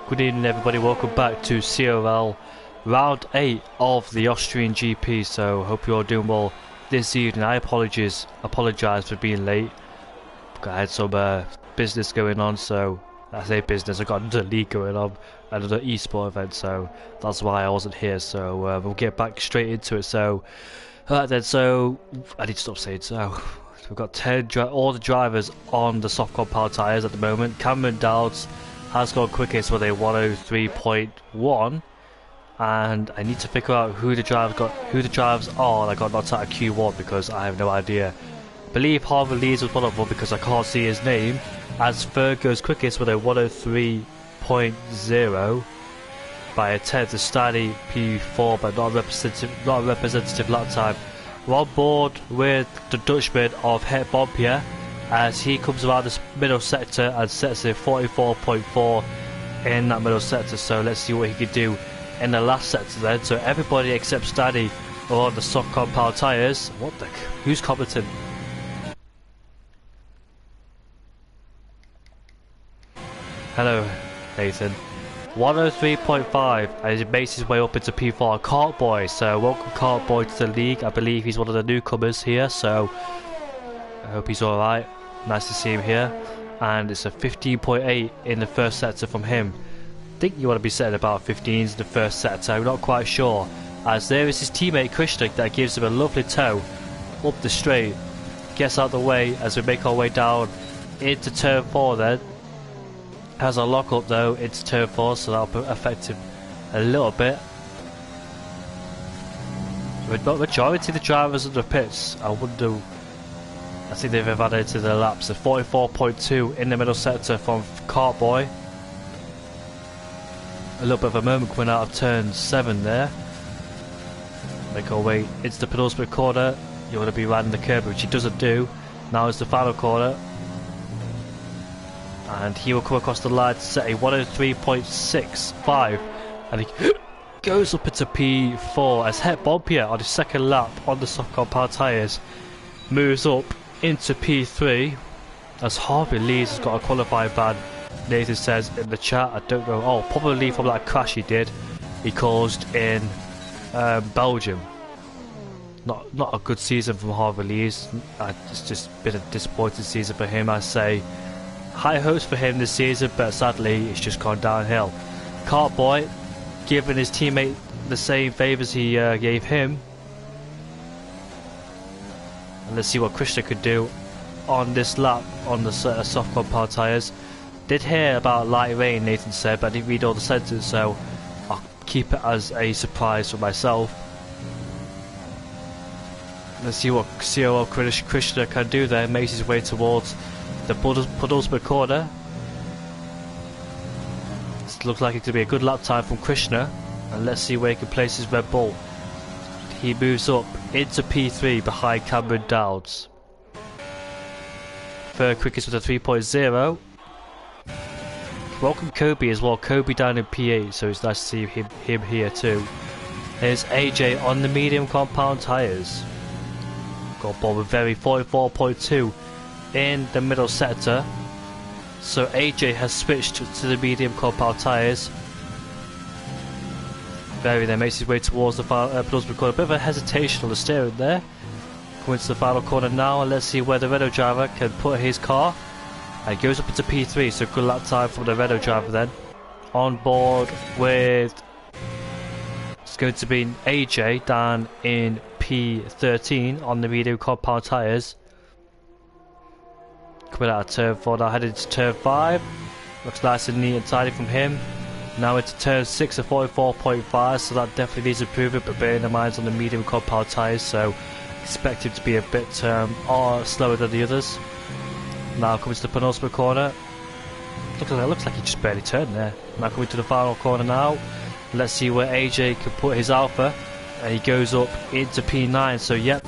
Good evening everybody, welcome back to CRL Round 8 of the Austrian GP. So hope you're all doing well this evening. I apologise for being late. I had some business going on, so I say business, I got another league going on, another esport event, so that's why I wasn't here. So we'll get back straight into it. So alright then, so I need to stop saying so. We've got all the drivers on the soft compound tyres at the moment. Cameron Dowds has gone quickest with a 103.1, and I need to figure out who the drivers are that got knocked out of Q1 because I have no idea. I believe Harvey Lees was one of them because I can't see his name, as Ferg goes quickest with a 103.0 by a tenth of Stanley P4, but not a representative lap time. We're on board with the Dutchman of Het Bompier as he comes around this middle sector and sets a 44.4 in that middle sector. So let's see what he can do in the last sector then. So everybody except Stanley are on the soft compound tyres. What the? Who's commenting? Hello, Nathan. 103.5 and he makes his way up into P4. Cartboy, so welcome Cartboy to the league. I believe he's one of the newcomers here, so I hope he's alright. Nice to see him here. And it's a 15.8 in the first sector from him. I think you want to be setting about 15s in the first sector, I'm not quite sure. As there is his teammate Krishna that gives him a lovely tow up the straight. Gets out the way as we make our way down into turn 4 then. Has a lock up though into turn 4, so that'll affect him a little bit. But majority of the drivers in the pits, I think they've added to the laps. A 44.2 in the middle sector from Cartboy. A little bit of a moment coming out of turn 7 there. Make our way into the penultimate corner. You want to be riding the curb, which he doesn't do. Now it's the final corner. And he will come across the line to set a 103.65, and he goes up into P4 as Het Bompier on his second lap on the soft compound tyres moves up into P3 as Harvey Lees has got a qualifying ban. Nathan says in the chat, I don't know, oh, probably from that crash he caused in Belgium. Not a good season from Harvey Lees. It's just been a disappointing season for him, I say. High hopes for him this season, but sadly it's just gone downhill. Cartboy giving his teammate the same favours he gave him. And let's see what Krishna could do on this lap on the soft compound tyres. Did hear about light rain, Nathan said, but I didn't read all the sentences, so I'll keep it as a surprise for myself. Let's see what CRL Krishna can do there. Makes his way towards the penultimate corner. This looks like it could be a good lap time from Krishna, and let's see where he can place his Red Bull. He moves up into P3 behind Cameron Dowds. Third quickest with a 3.0. Welcome Kobe as well. Kobe down in P8, so it's nice to see him here too. Here's AJ on the medium compound tyres. Got ball with very 44.2 in the middle sector, so AJ has switched to the medium compound tyres. Very then makes his way towards the penultimate corner. A bit of a hesitation on the steering there. Going to the final corner now, and let's see where the Renault driver can put his car. And goes up into P3, so good lap time from the Renault driver then. On board with, it's going to be AJ down in P13 on the medium compound tyres. Coming out of turn 4 now, headed to turn 5. Looks nice and neat and tidy from him. Now into turn 6 at 44.5, so that definitely needs improvement, but bearing in mind on the medium compound tyres, so expect him to be a bit slower than the others. Now coming to the penultimate corner. Looks like he just barely turned there. Now coming to the final corner now. Let's see where AJ can put his Alpha, and he goes up into P9, so yep.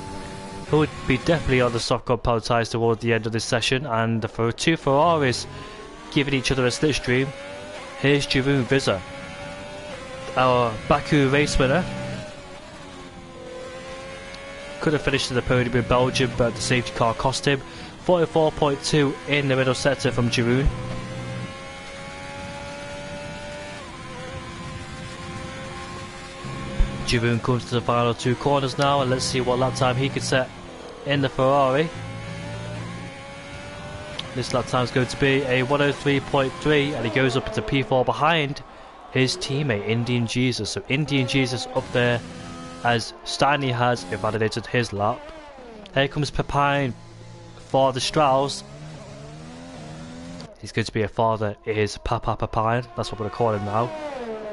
He would be definitely on the soft compound tyres towards the end of this session, and for two Ferraris giving each other a slipstream. Here's Jeroen Visser, our Baku race winner. Could have finished in the podium in Belgium, but the safety car cost him. 44.2 in the middle sector from Jeroen. Giroud comes to the final 2 corners now, and let's see what lap time he can set in the Ferrari. This lap time is going to be a 103.3, and he goes up into P4 behind his teammate Indian Jesus. So Indian Jesus up there as Stanley has invalidated his lap. Here comes Pepine for the Strauss. He's going to be a father, it is Papa Pepine, that's what we're going to call him now.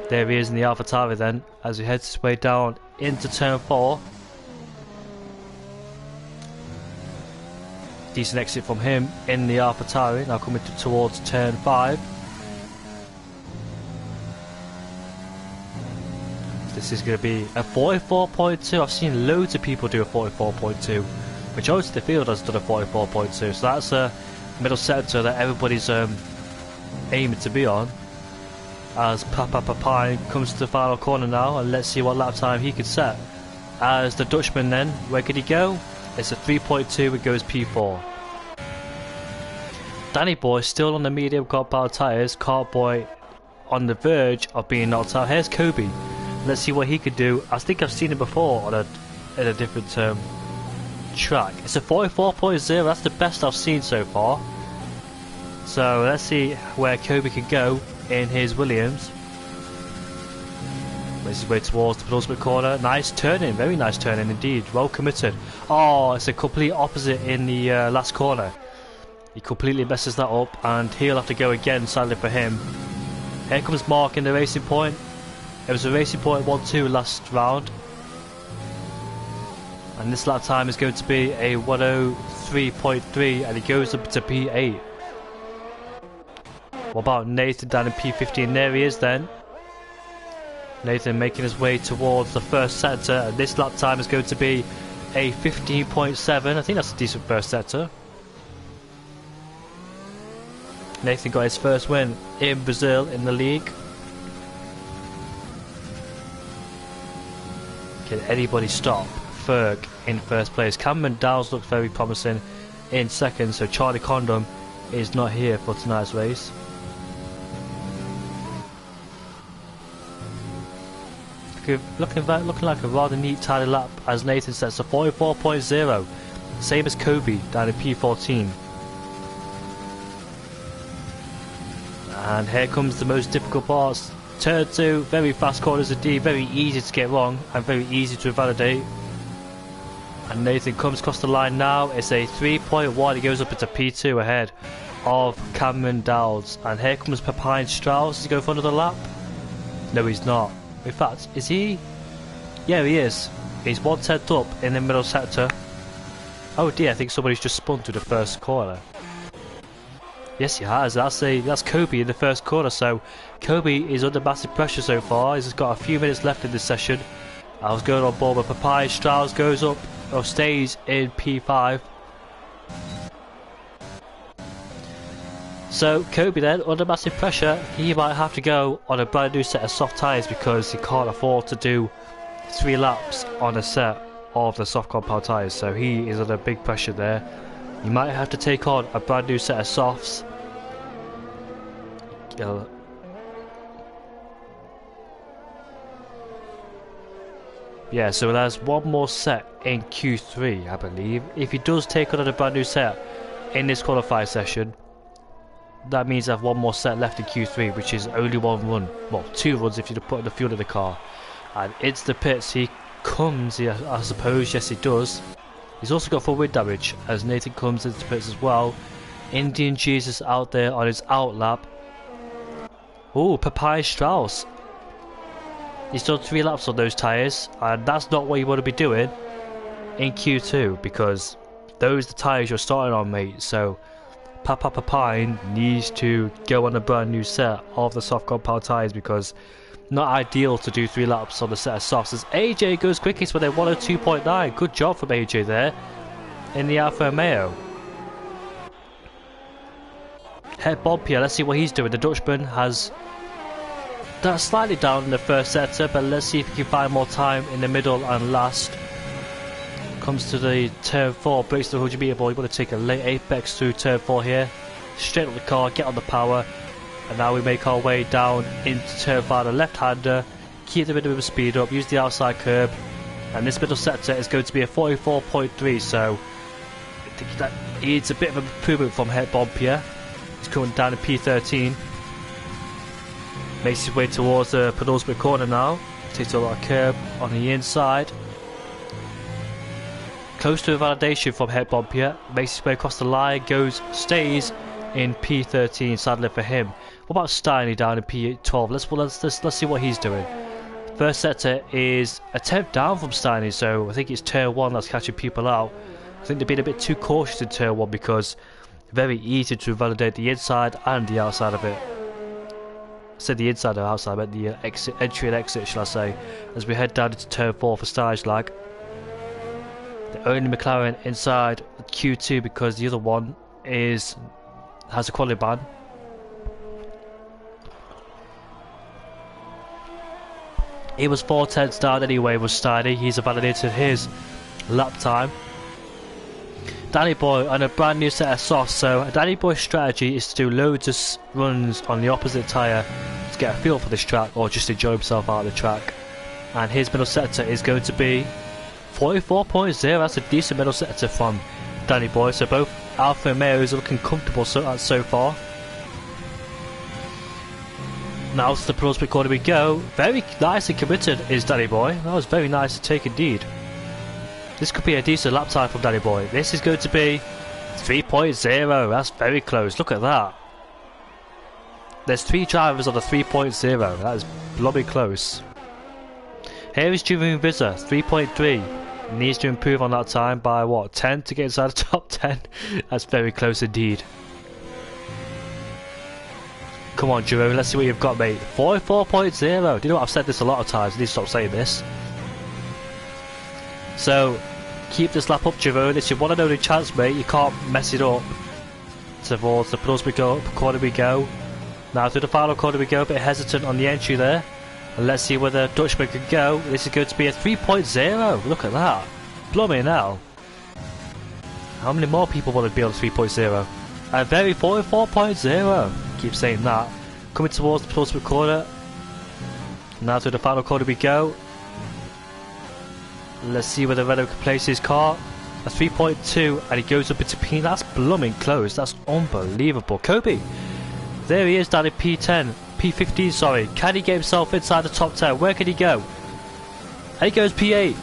There he is in the AlphaTauri then, as he heads his way down into turn 4. Decent exit from him in the AlphaTauri, now coming towards turn 5. This is going to be a 44.2. I've seen loads of people do a 44.2. Majority of the field has done a 44.2, so that's a middle sector that everybody's aiming to be on. As Papa Papine comes to the final corner now, and let's see what lap time he can set. As the Dutchman then, where could he go? It's a 3.2, it goes P4. Danny Boy still on the medium compound tyres, Cartboy on the verge of being knocked out. Here's Kobe. Let's see what he could do. I think I've seen him before on in a different track. It's a 44.0, that's the best I've seen so far. So let's see where Kobe can go in his Williams. Makes his way towards the penultimate corner. Nice turning, very nice turning indeed. Well committed. Oh, it's a complete opposite in the last corner. He completely messes that up, and he'll have to go again, sadly for him. Here comes Mark in the Racing Point. It was a Racing Point 1-2 last round. And this lap time is going to be a 103.3, and he goes up to P8. What about Nathan down in P15? There he is then. Nathan making his way towards the first sector, and this lap time is going to be a 15.7. I think that's a decent first sector. Nathan got his first win in Brazil in the league. Can anybody stop Ferg in first place? Cameron Downs looks very promising in second, so Charlie Condom is not here for tonight's race. Looking like a rather neat tidy lap as Nathan sets a 44.0, same as Kobe down in P14. And here comes the most difficult parts. Turn 2, very fast corners indeed, very easy to get wrong and very easy to invalidate. And Nathan comes across the line now. It's a 3.1, he goes up into P2 ahead of Cameron Dowds. And here comes Pepine Strauss. Is he going for another lap? No, he's not. In fact, is he? Yeah, he is. He's 1/10 up in the middle sector. Oh dear, I think somebody's just spun to the first corner. Yes, he has. That's Kobe in the first corner. So Kobe is under massive pressure so far. He's got a few minutes left in this session. I was going on board with Papaya. Strauss goes up or stays in P5. So Kobe then, under massive pressure, he might have to go on a brand new set of soft tyres because he can't afford to do 3 laps on a set of the soft compound tyres. So he is under big pressure there. You might have to take on a brand new set of softs. Yeah, so there's one more set in Q3, I believe. If he does take on a brand new set in this qualifying session, that means I have one more set left in Q3, which is only 1 run. Well, 2 runs if you put the fuel in the car. And it's the pits. He comes, yeah, I suppose. Yes, he does. He's also got full wind damage as Nathan comes into the pits as well. Indian Jesus out there on his out lap. Oh, Papaya Strauss. He's done 3 laps on those tyres, and that's not what you want to be doing in Q2 because those are the tyres you're starting on, mate. So Papa Papine needs to go on a brand new set of the soft compound tyres because not ideal to do 3 laps on the set of softs. As AJ goes quickest with a 102.9. Good job from AJ there in the Alfa Romeo. Head Bob here, let's see what he's doing. The Dutchman has that slightly down in the first sector, but let's see if he can find more time in the middle and last. Comes to the turn 4, breaks the 100 meter ball. You want to take a late apex through turn 4 here. Straight up the car, get on the power. And now we make our way down into turn 5, the left-hander. keep the bit of a speed up, use the outside curb, and this middle sector is going to be a 44.3, so I think that needs a bit of an improvement from Het Bompier. He's coming down in P13. Makes his way towards the penultimate corner now. Takes a lot of curb on the inside. Close to a validation from Het Bompier. Makes his way across the line, stays in P13, sadly for him. What about Steiny down in P12? Let's see what he's doing. First sector is a 10th down from Steiny, so I think it's turn 1 that's catching people out. I think they've been a bit too cautious in turn 1 because very easy to validate the inside and the outside of it. I said the inside or outside, but the entry and exit, shall I say, as we head down into turn 4 for stage lag. The only McLaren inside Q2 because the other one has a quality ban. He was 4/10 down anyway, was Steiny. He's validated his lap time. Danny Boy on a brand new set of softs, so Danny Boy's strategy is to do loads of runs on the opposite tyre to get a feel for this track or just enjoy himself out of the track. And his middle sector is going to be 44.0, that's a decent middle sector from Danny Boy, so both Alfa and Meos are looking comfortable so far. Now to the penultimate corner we go. Very nicely committed is Danny Boy, that was very nice to take indeed. This could be a decent lap time from Danny Boy. This is going to be 3.0. That's very close. Look at that. There's 3 drivers on the 3.0. That is bloody close. Here is Jeroen Visser, 3.3. Needs to improve on that time by what, 10 to get inside the top 10? That's very close indeed. Come on, Jeroen. Let's see what you've got, mate. 44.0. Do you know what? I've said this a lot of times. I need to stop saying this. So, keep this lap up, Jeroen. It's your one and only chance, mate. You can't mess it up. Towards the penultimate corner we go. Now through the final corner we go. A bit hesitant on the entry there. And let's see where the Dutchman can go. This is going to be a 3.0. Look at that. Blooming hell. How many more people want to be on 3.0? A very 44.0. Keep saying that. Coming towards the penultimate corner. Now through the final corner we go. Let's see where the Renault can place his car. A 3.2 and he goes up into P. That's blooming close. That's unbelievable. Kobe. There he is down in P10. P15, sorry. Can he get himself inside the top 10? Where can he go? And he goes P8.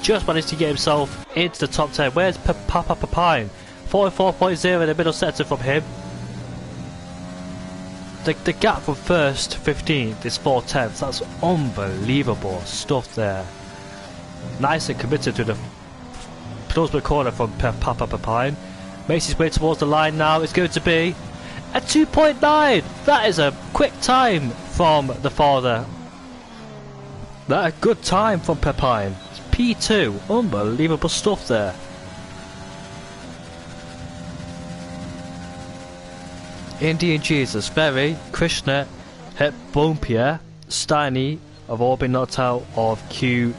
Just managed to get himself into the top 10. Where's Papa Papine? 44.0 in the middle sector from him. The gap from first to 15th is 4/10. That's unbelievable stuff there. Nice and committed to the penultimate corner from Papa Papine. Makes his way towards the line now. It's going to be a 2.9. That is a quick time from the father. That a good time from Papine. P2. Unbelievable stuff there. Indian Jesus, Ferry, Krishna, Het Bompier, Steiny have all been knocked out of Q2,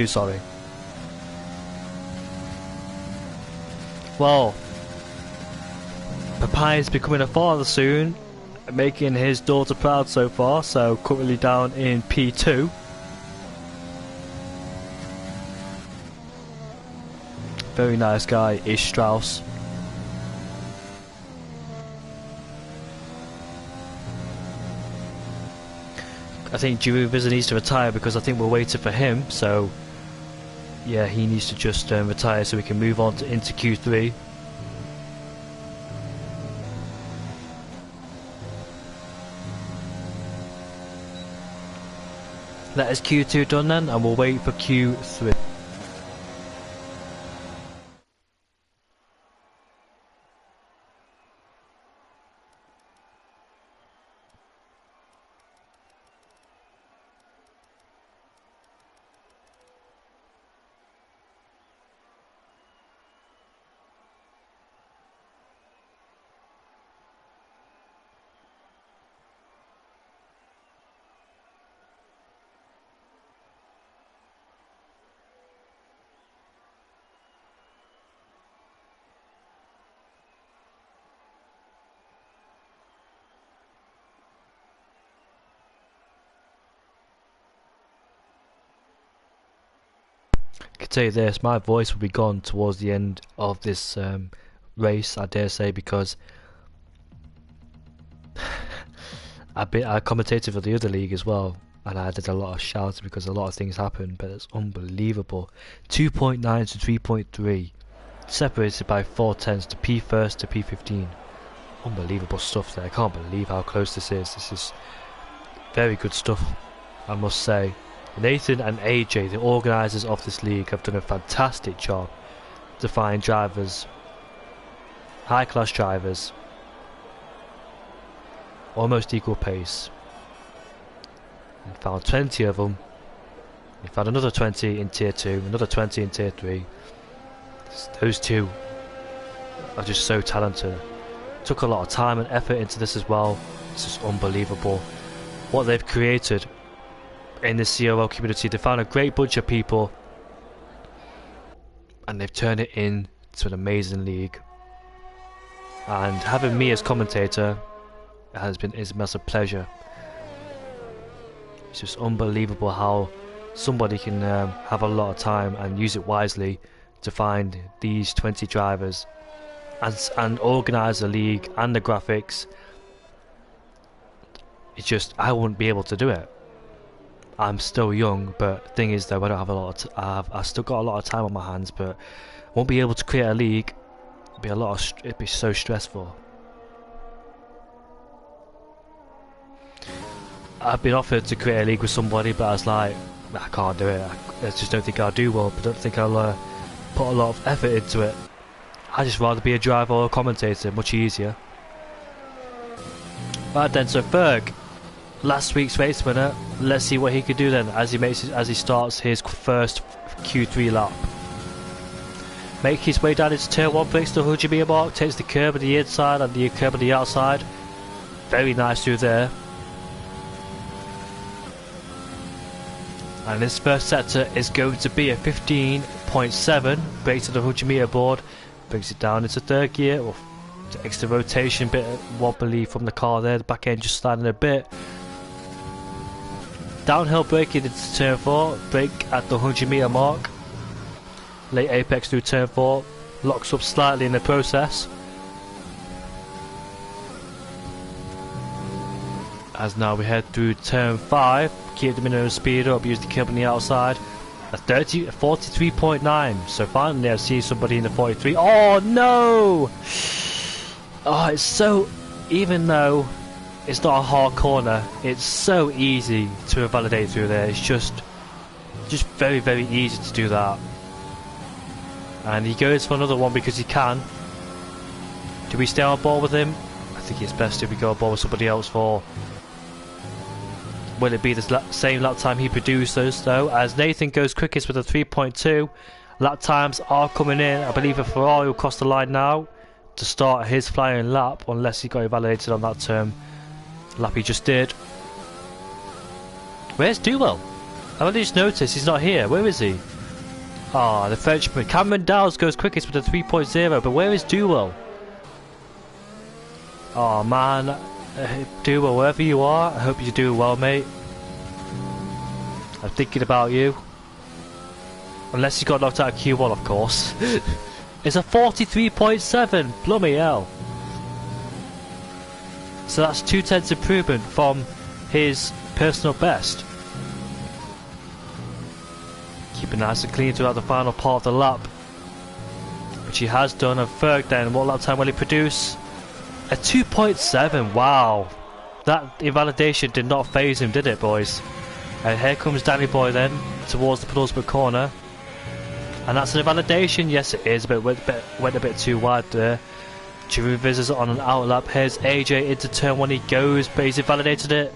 sorry. Well, Papai is becoming a father soon, making his daughter proud so far, so currently down in P2. Very nice guy is Strauss. I think Jeroen Visser needs to retire because I think we're waiting for him, so yeah, he needs to just retire so we can move on into Q3. That is Q2 done then, and we'll wait for Q3. can tell you this, my voice will be gone towards the end of this race, I dare say, because I commentated for the other league as well, and I did a lot of shouting because a lot of things happened, but it's unbelievable. 2.9 to 3.3, separated by 4 tenths to P1st to P15. Unbelievable stuff there. I can't believe how close this is. This is very good stuff, I must say. Nathan and AJ, the organisers of this league, have done a fantastic job to find drivers, high class drivers, almost equal pace. And found 20 of them. We found another 20 in tier 2, another 20 in tier 3. Those two are just so talented. Took a lot of time and effort into this as well. It's just unbelievable what they've created in the CRL community. They found a great bunch of people and they've turned it into an amazing league. And having me as commentator is a massive pleasure. It's just unbelievable how somebody can have a lot of time and use it wisely to find these 20 drivers and organise the league and the graphics. It's just, I wouldn't be able to do it. I'm still young, but the thing is though, I don't have a lot of I've still got a lot of time on my hands, but I won't be able to create a league. It'd be so stressful. I've been offered to create a league with somebody, but I was like, I can't do it. I just don't think I'll do well. I don't think I'll put a lot of effort into it. I'd just rather be a driver or a commentator, much easier. Right then, so Ferg, last week's race winner. Let's see what he could do then as he starts his first Q3 lap. Make his way down into turn 1, breaks the 100 meter mark, takes the curb on the inside and the curb on the outside. Very nice through there. And this first sector is going to be a 15.7, breaks to the 100 meter board, brings it down into third gear, or extra rotation, bit wobbly from the car there, the back end just sliding a bit. Downhill braking into turn 4, brake at the 100 meter mark, late apex through turn 4, locks up slightly in the process. As now we head through turn 5, keep the minimum speed up, use the curb on the outside. A 43.9, so finally I see somebody in the 43. Oh no! Oh, it's so, even though it's not a hard corner, it's so easy to invalidate through there. It's just very, very easy to do that. And he goes for another one because he can. Do we stay on board with him? I think it's best if we go on board with somebody else for... Will it be the same lap time he produces though, as Nathan goes quickest with a 3.2. Lap times are coming in. I believe a Ferrari will cross the line now to start his flying lap, unless he got invalidated on that lap he just did. Where's Duwell? I've only just noticed he's not here. Where is he? Ah, the Frenchman. Cameron Dowles goes quickest with a 3.0, but where is Duwell? Oh man. Duwell, wherever you are, I hope you're doing well, mate. I'm thinking about you. Unless you got knocked out of Q1, of course. It's a 43.7, bloody hell. So that's 2 tenths improvement from his personal best. Keep it nice and clean throughout the final part of the lap, which he has done. And Ferg then, what lap time will he produce? A 2.7, wow. That invalidation did not phase him, did it, boys? And here comes Danny Boy then, towards the penultimate corner. And that's an invalidation, yes it is, but went a bit too wide there. Giroud visits on an out lap. Here's AJ into turn 1, he goes, but he's invalidated it.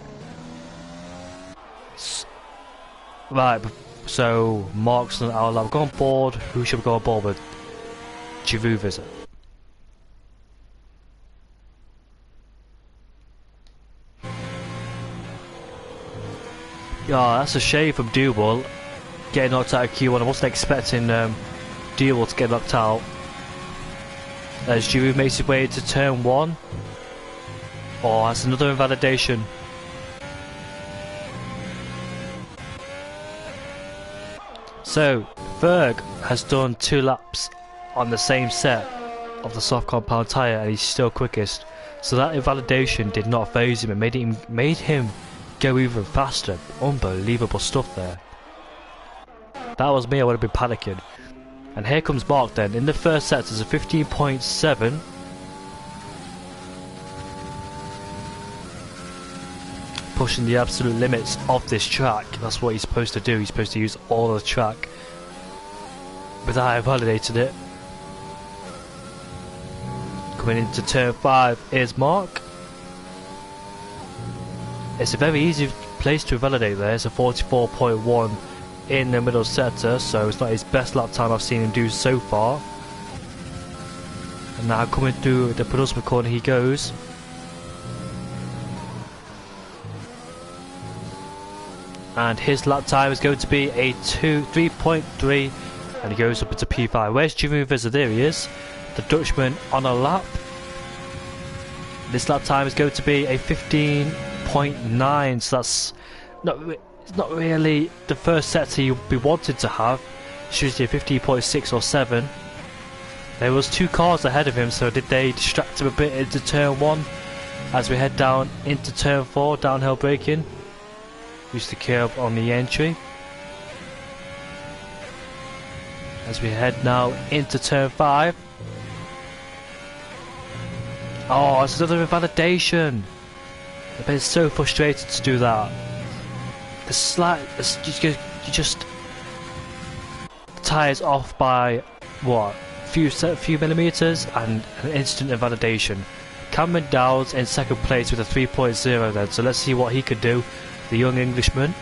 Right, so Mark's on an out lap. Go on board, who should we go on board with? Giroud visit. Yeah, that's a shame from Duwell getting knocked out of Q1. I wasn't expecting Duwell to get knocked out. As Giroud makes his way into turn 1. Oh, that's another invalidation. So, Ferg has done 2 laps on the same set of the soft compound tyre and he's still quickest. So that invalidation did not phase him. It made him go even faster. Unbelievable stuff there. That was me, I would have been panicking. And here comes Mark then. In the first set there's a 15.7. Pushing the absolute limits of this track. That's what he's supposed to do. He's supposed to use all of the track. But I validated it. Coming into turn 5 is Mark. It's a very easy place to validate there. It's a 44.1 in the middle sector, so it's not his best lap time I've seen him do so far. And now coming through the penultimate corner he goes. And his lap time is going to be a 3.3, and he goes up into P5. Where's Jeroen Visser? There he is, the Dutchman on a lap. This lap time is going to be a 15.9, so that's not really the first sector you'll be wanting to have. It's usually a 15.6 or 7. There was 2 cars ahead of him, so did they distract him a bit into turn 1 as we head down into turn 4, downhill braking. Use the curb on the entry. As we head now into turn 5. Oh, it's another invalidation. I've been so frustrated to do that. The tyres off by what? Few millimeters and an instant invalidation. Cameron Dowles in second place with a 3.0 then, so let's see what he could do. The young Englishman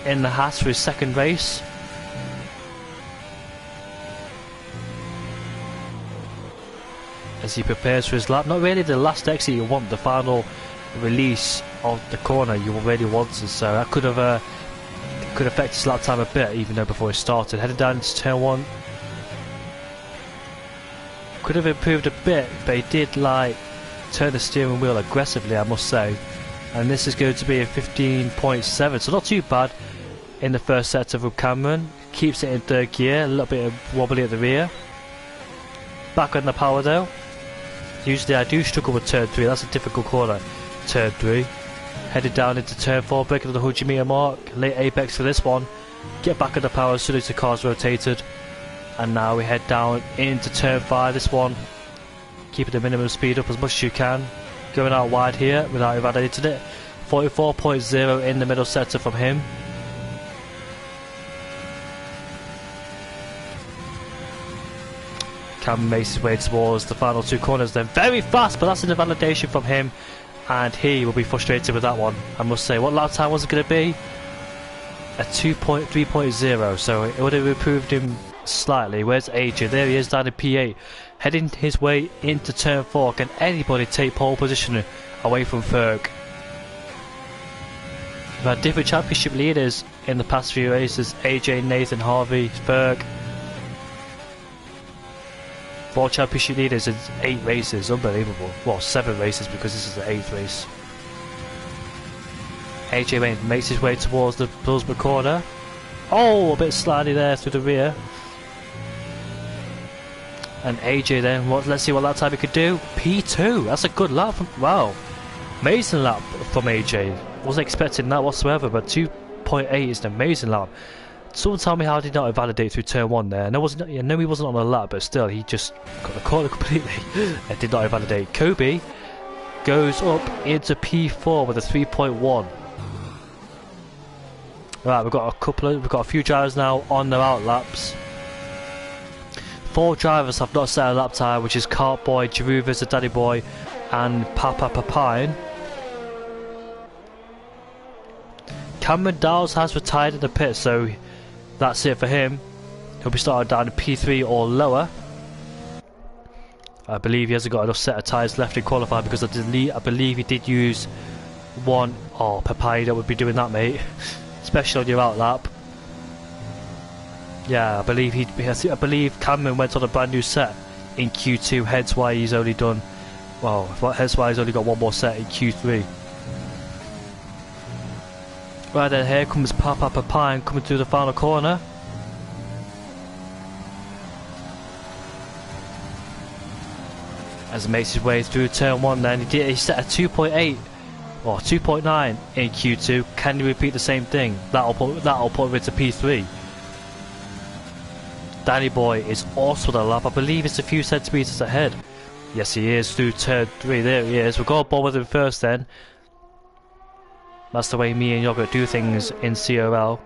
in the Haas for his second race. As he prepares for his lap. Not really the last exit you want, the final release of the corner you already wanted, so that could affect his lap time a bit, even though before he started. Headed down into turn 1. Could have improved a bit, but he did like turn the steering wheel aggressively, I must say. And this is going to be a 15.7, so not too bad in the first sector from Cameron. Keeps it in 3rd gear, a little bit wobbly at the rear. Back on the power though. Usually I do struggle with turn 3, that's a difficult corner. Turn 3. Headed down into turn 4, breaking the 100 metre mark. Late apex for this one. Get back on the power as soon as the car's rotated. And now we head down into turn 5, this one. Keeping the minimum speed up as much as you can. Going out wide here without invalidating it. 44.0 in the middle sector from him. Cam makes his way towards the final 2 corners then. Very fast, but that's an invalidation from him. And he will be frustrated with that one, I must say. What lap time was it going to be? A 3.0, so it would have improved him slightly. Where's AJ? There he is down in P8. Heading his way into turn 4. Can anybody take pole position away from Ferg? We've had different championship leaders in the past few races. AJ, Nathan, Harvey, Ferg. 4 championship leaders in 8 races. Unbelievable. Well, 7 races because this is the 8th race. AJ makes his way towards the penultimate corner. Oh, a bit slidey there through the rear. And AJ then, let's see what lap time he could do. P2, that's a good lap from, wow. Amazing lap from AJ. Wasn't expecting that whatsoever, but 2.8 is an amazing lap. Someone tell me how did he not invalidate through turn 1 there. I know he wasn't on the lap, but still, he just got the corner completely and did not invalidate. Kobe goes up into P4 with a 3.1. Right, we've got a few drivers now on their out laps. 4 drivers have not set a lap time, which is Cartboy, Jeroen Visser, Daddy Boy, and Papa Papine. Cameron Dowles has retired in the pit, so that's it for him. He'll be starting down in P3 or lower. I believe he hasn't got enough set of tyres left in qualifying because I believe he did use one. Oh, Papine, that would be doing that, mate. Especially on your out lap. Yeah, I believe Cameron went on a brand new set in Q2, hence why he's only done, well, hence why he's only got 1 more set in Q3. Right then, here comes Papa Papine coming through the final corner. As he makes his way through turn 1 then, he set a 2.8 or 2.9 in Q2. Can he repeat the same thing? That'll put him into P3. Danny Boy is also on the lap. I believe it's a few centimetres ahead. Yes, he is through turn 3. There he is. We'll go on board with him first then. That's the way me and Yogurt do things in CRL.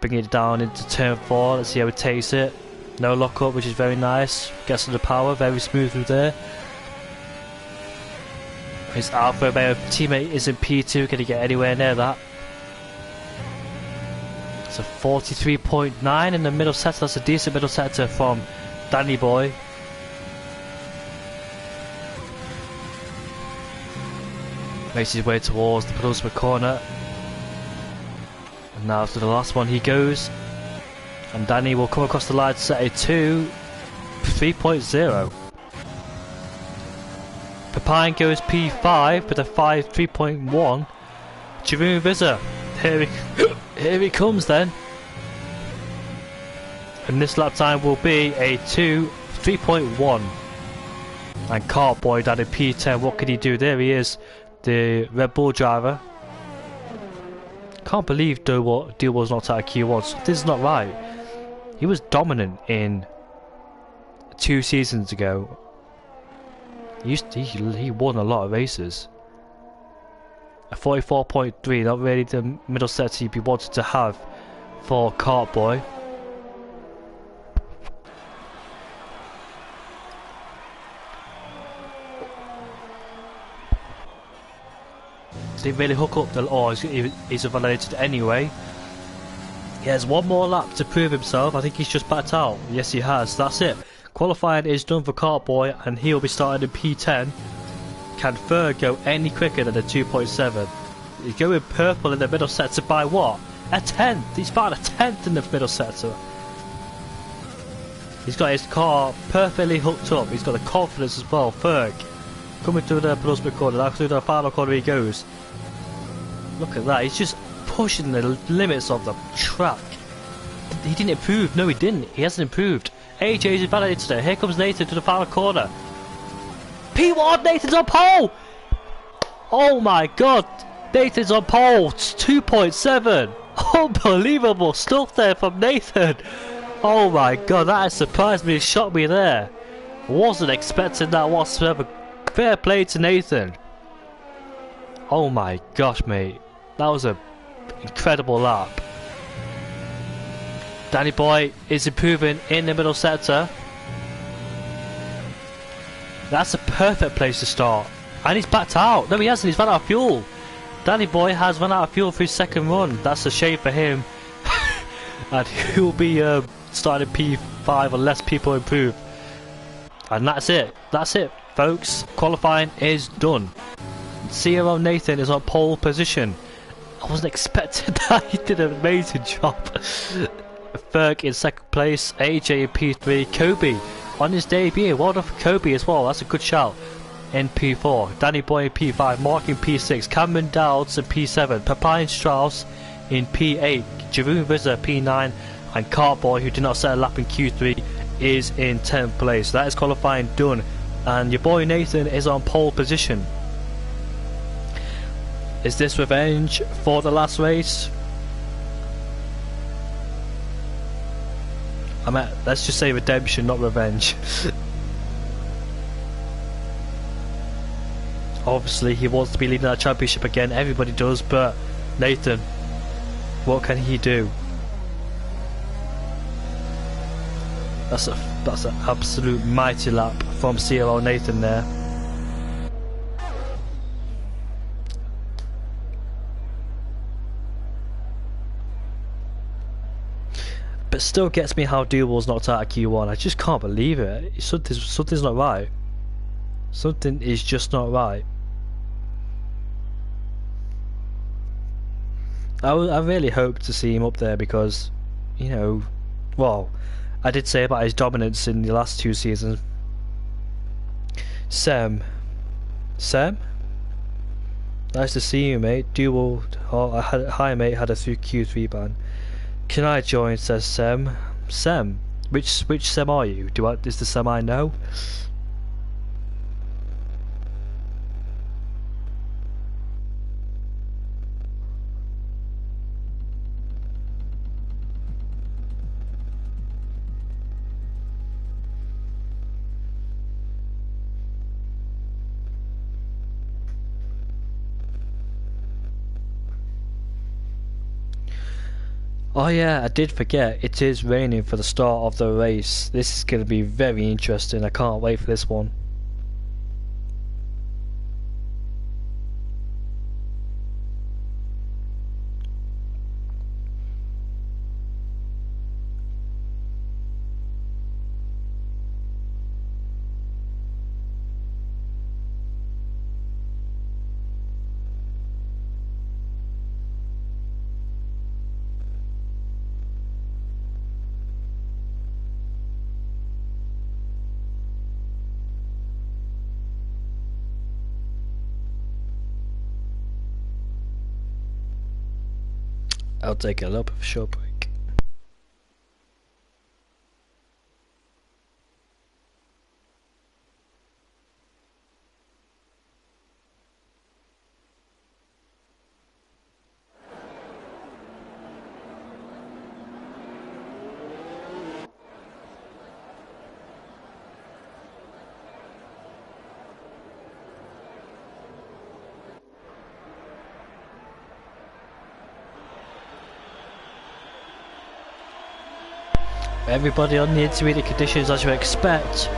Bring it down into turn 4. Let's see how it takes it. No lockup, which is very nice. Gets to the power, very smooth through there. His Alpha Romeo teammate is in P2. Can he get anywhere near that? It's a 43.9 in the middle sector. That's a decent middle sector from Danny Boy. Makes his way towards the penultimate corner. And now to the last one he goes. And Danny will come across the line to set a 3.0. Pepine goes P5 with a 3.1. Jeroen Visser, here he comes then. And this lap time will be a 3.1. And Cartboy down in P10, what can he do? There he is, the Red Bull driver. Can't believe Deal was not out of Q1. So this is not right. He was dominant in 2 seasons ago. He won a lot of races. A 44.3, not really the middle set he'd be wanted to have for Cartboy. Didn't really hook up the... Oh, he's validated anyway. He has one more lap to prove himself. I think he's just backed out. Yes, he has. That's it. Qualifying is done for Cartboy, and he'll be starting in P10. Can Ferg go any quicker than a 2.7? He's going purple in the middle sector by what? A 10th! He's found a 10th in the middle sector. He's got his car perfectly hooked up. He's got the confidence as well. Ferg coming through the penultimate corner. Now through the final corner he goes. Look at that. He's just pushing the limits of the track. He didn't improve. No, he didn't. He hasn't improved. AJ is invalidated today. Here comes Nathan to the final corner. P1, Nathan's on pole! Oh my god, Nathan's on pole. It's 2.7. Unbelievable stuff there from Nathan. Oh my god, that has surprised me and shocked me there. Wasn't expecting that whatsoever. Fair play to Nathan. Oh my gosh, mate. That was an incredible lap. Danny Boy is improving in the middle sector. That's a perfect place to start. And he's backed out. No, he hasn't. He's run out of fuel. Danny Boy has run out of fuel for his second run. That's a shame for him. And he'll be starting P5 unless people improve. And that's it. That's it, folks. Qualifying is done. CRL Nathan is on pole position. I wasn't expecting that. He did an amazing job. Ferg in second place, AJ in P3, Kobe on his debut. Well done for Kobe as well. That's a good shout. In P4, Danny Boy in P5, Mark in P6, Cameron Dowds in P7, Pepine Strauss in P8, Jeroen Visser P9, and Cartboy, who did not set a lap in Q3, is in 10th place. That is qualifying done, and your boy Nathan is on pole position. Is this revenge for the last race? Let's just say redemption, not revenge. Obviously he wants to be leading that championship again, everybody does, but Nathan, what can he do? That's an absolute mighty lap from CRL Nathan there. But still gets me how Duel's knocked out of Q1. I just can't believe it. Something's not right. Something is just not right. I really hope to see him up there because, you know, well, I did say about his dominance in the last 2 seasons. Sam? Nice to see you, mate. Duel. Oh, hi, mate. Had a Q3 ban. Can I join? Says Sem. Sem? Which Sem are you? Is the Sem I know? Oh yeah, I did forget, it is raining for the start of the race. This is going to be very interesting, I can't wait for this one. I'll take a little bit of a short break. Everybody on the intermediate conditions as you expect.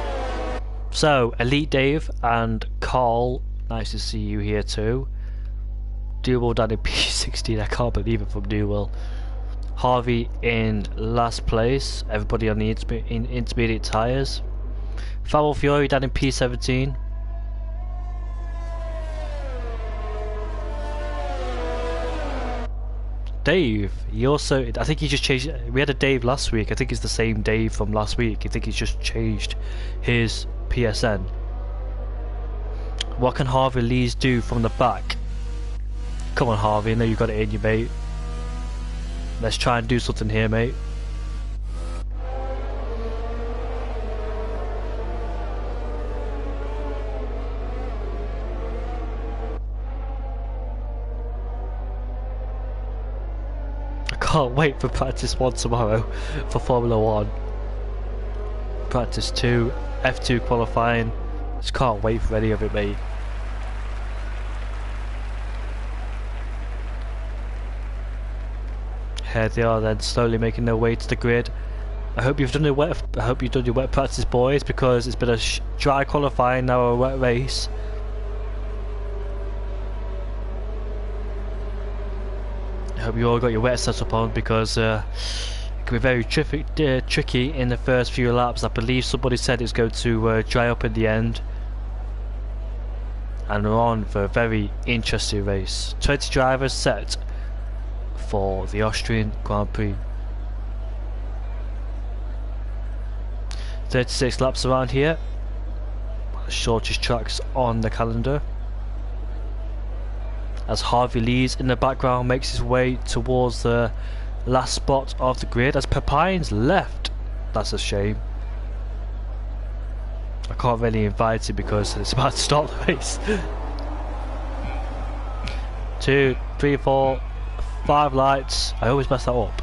So, Elite Dave and Carl, nice to see you here too. Newell down in P16, I can't believe it from Newell. Harvey in last place, everybody on the intermediate tyres. Farrell Fiore down in P17. Dave, he also, I think he just changed, we had a Dave last week, I think it's the same Dave from last week, I think he's just changed his PSN. What can Harvey Lees do from the back? Come on Harvey, I know you got it in you, mate. Let's try and do something here, mate. Can't wait for practice 1 tomorrow for Formula 1. Practice 2, F2 qualifying. Just can't wait for any of it, mate. Here they are then, slowly making their way to the grid. I hope you've done your wet practice, boys, because it's been a dry qualifying, now a wet race. I hope you all got your wet setup on, because it can be very tricky in the first few laps. I believe somebody said it's going to dry up in the end. And we're on for a very interesting race. 20 drivers set for the Austrian Grand Prix. 36 laps around here. The shortest tracks on the calendar. As Harvey Lees in the background makes his way towards the last spot of the grid, as Pepine's left. That's a shame. I can't really invite him because it's about to start the race. 2, 3, 4, 5 lights. I always mess that up.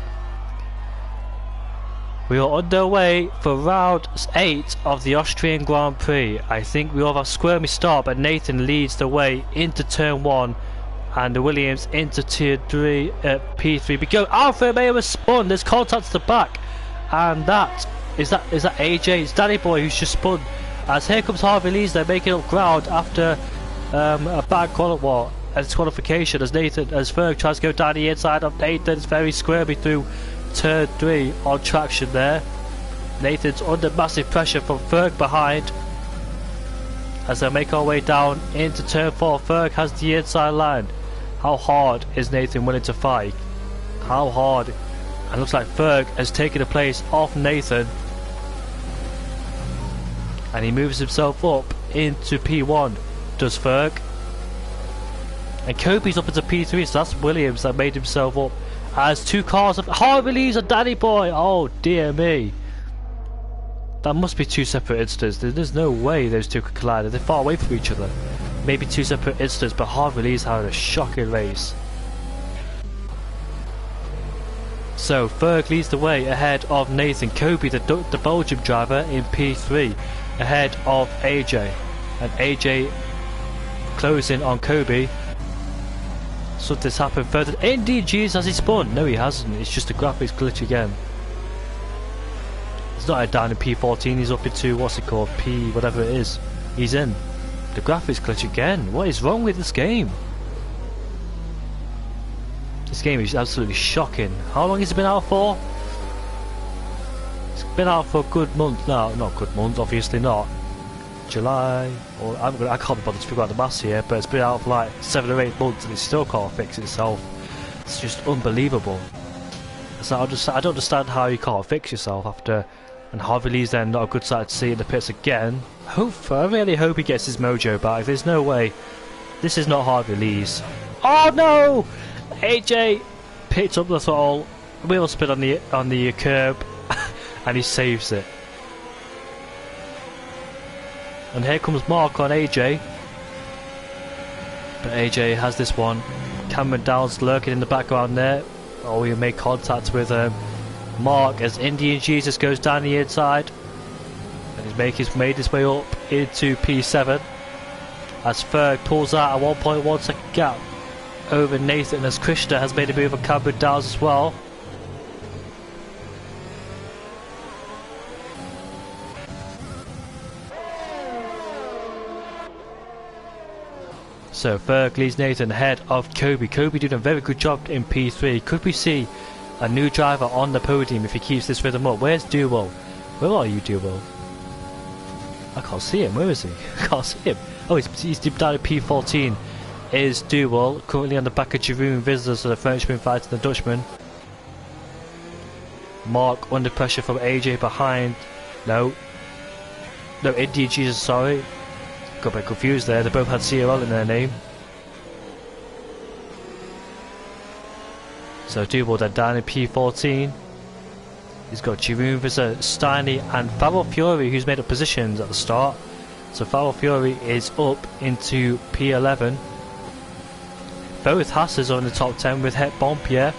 We are underway for round 8 of the Austrian Grand Prix. I think we all have a squirmy start, but Nathan leads the way into turn 1. And the Williams into tier 3 at P3. We go. Alfa Romeo has spun. There's contact to the back, and that is AJ. It's Danny Boy who's just spun. As here comes Harvey Lees. They're making up ground after a bad disqualification. As Ferg tries to go down the inside of Nathan. It's very squirmy through turn 3 on traction there. Nathan's under massive pressure from Ferg behind. As they make our way down into turn 4, Ferg has the inside line. How hard is Nathan willing to fight? How hard? It looks like Ferg has taken the place of Nathan. And he moves himself up into P1. Does Ferg? And Kobe's up into P3, so that's Williams that made himself up. As 2 cars of Harvey Lees and Danny Boy. Oh dear me. That must be 2 separate incidents. There's no way those 2 could collide. They're far away from each other. Maybe 2 separate incidents, but Harvey Lee's having a shocking race. So Ferg leads the way ahead of Nathan. Kobe, the Belgium driver, in P3 ahead of AJ. And AJ closing on Kobe. Something's happened further. Indeed, Jesus, has he spun? No, he hasn't. It's just a graphics glitch again. He's not down in P14. He's up into, what's it called? P whatever it is. He's in. The graphics glitch again. What is wrong with this game? This game is absolutely shocking. How long has it been out for? It's been out for a good month now. Not a good month, obviously not. July, or I can't be bothered to figure out the maths here, but it's been out for like 7 or 8 months and it still can't fix itself. It's just unbelievable. So I don't understand how you can't fix yourself after, and Harvey Lee's then not a good sight to see in the pits again. I really hope he gets his mojo back. There's no way. This is not Harvey Lee's. Oh no! AJ picked up the throttle, wheel spin on the curb, and he saves it. And here comes Mark on AJ. But AJ has this one. Cameron Downs lurking in the background there. Oh, he made contact with Mark as Indian Jesus goes down the inside. And he's made his way up into P7. As Ferg pulls out a 1.1 second gap over Nathan, as Krishna has made a move on Cameron Downs as well. So Ferg leads Nathan ahead of Kobe. Kobe doing a very good job in P3. Could we see a new driver on the podium if he keeps this rhythm up? Where's Duwell? Where are you, Duwell? I can't see him. Where is he? I can't see him. Oh, he's deep down at P14. Is Duwell currently on the back of Jeroen Visser, so the Frenchman fighting the Dutchman. Mark under pressure from AJ behind. No, Indian Jesus, sorry. Got a bit confused there. They both had CRL in their name. So Duwell then down in P14. He's got Jeroen Visser, Steiny and Farrell Fury, who's made up positions at the start. So Farrell Fury is up into P11. Both Hasses are in the top 10 with Het Bompier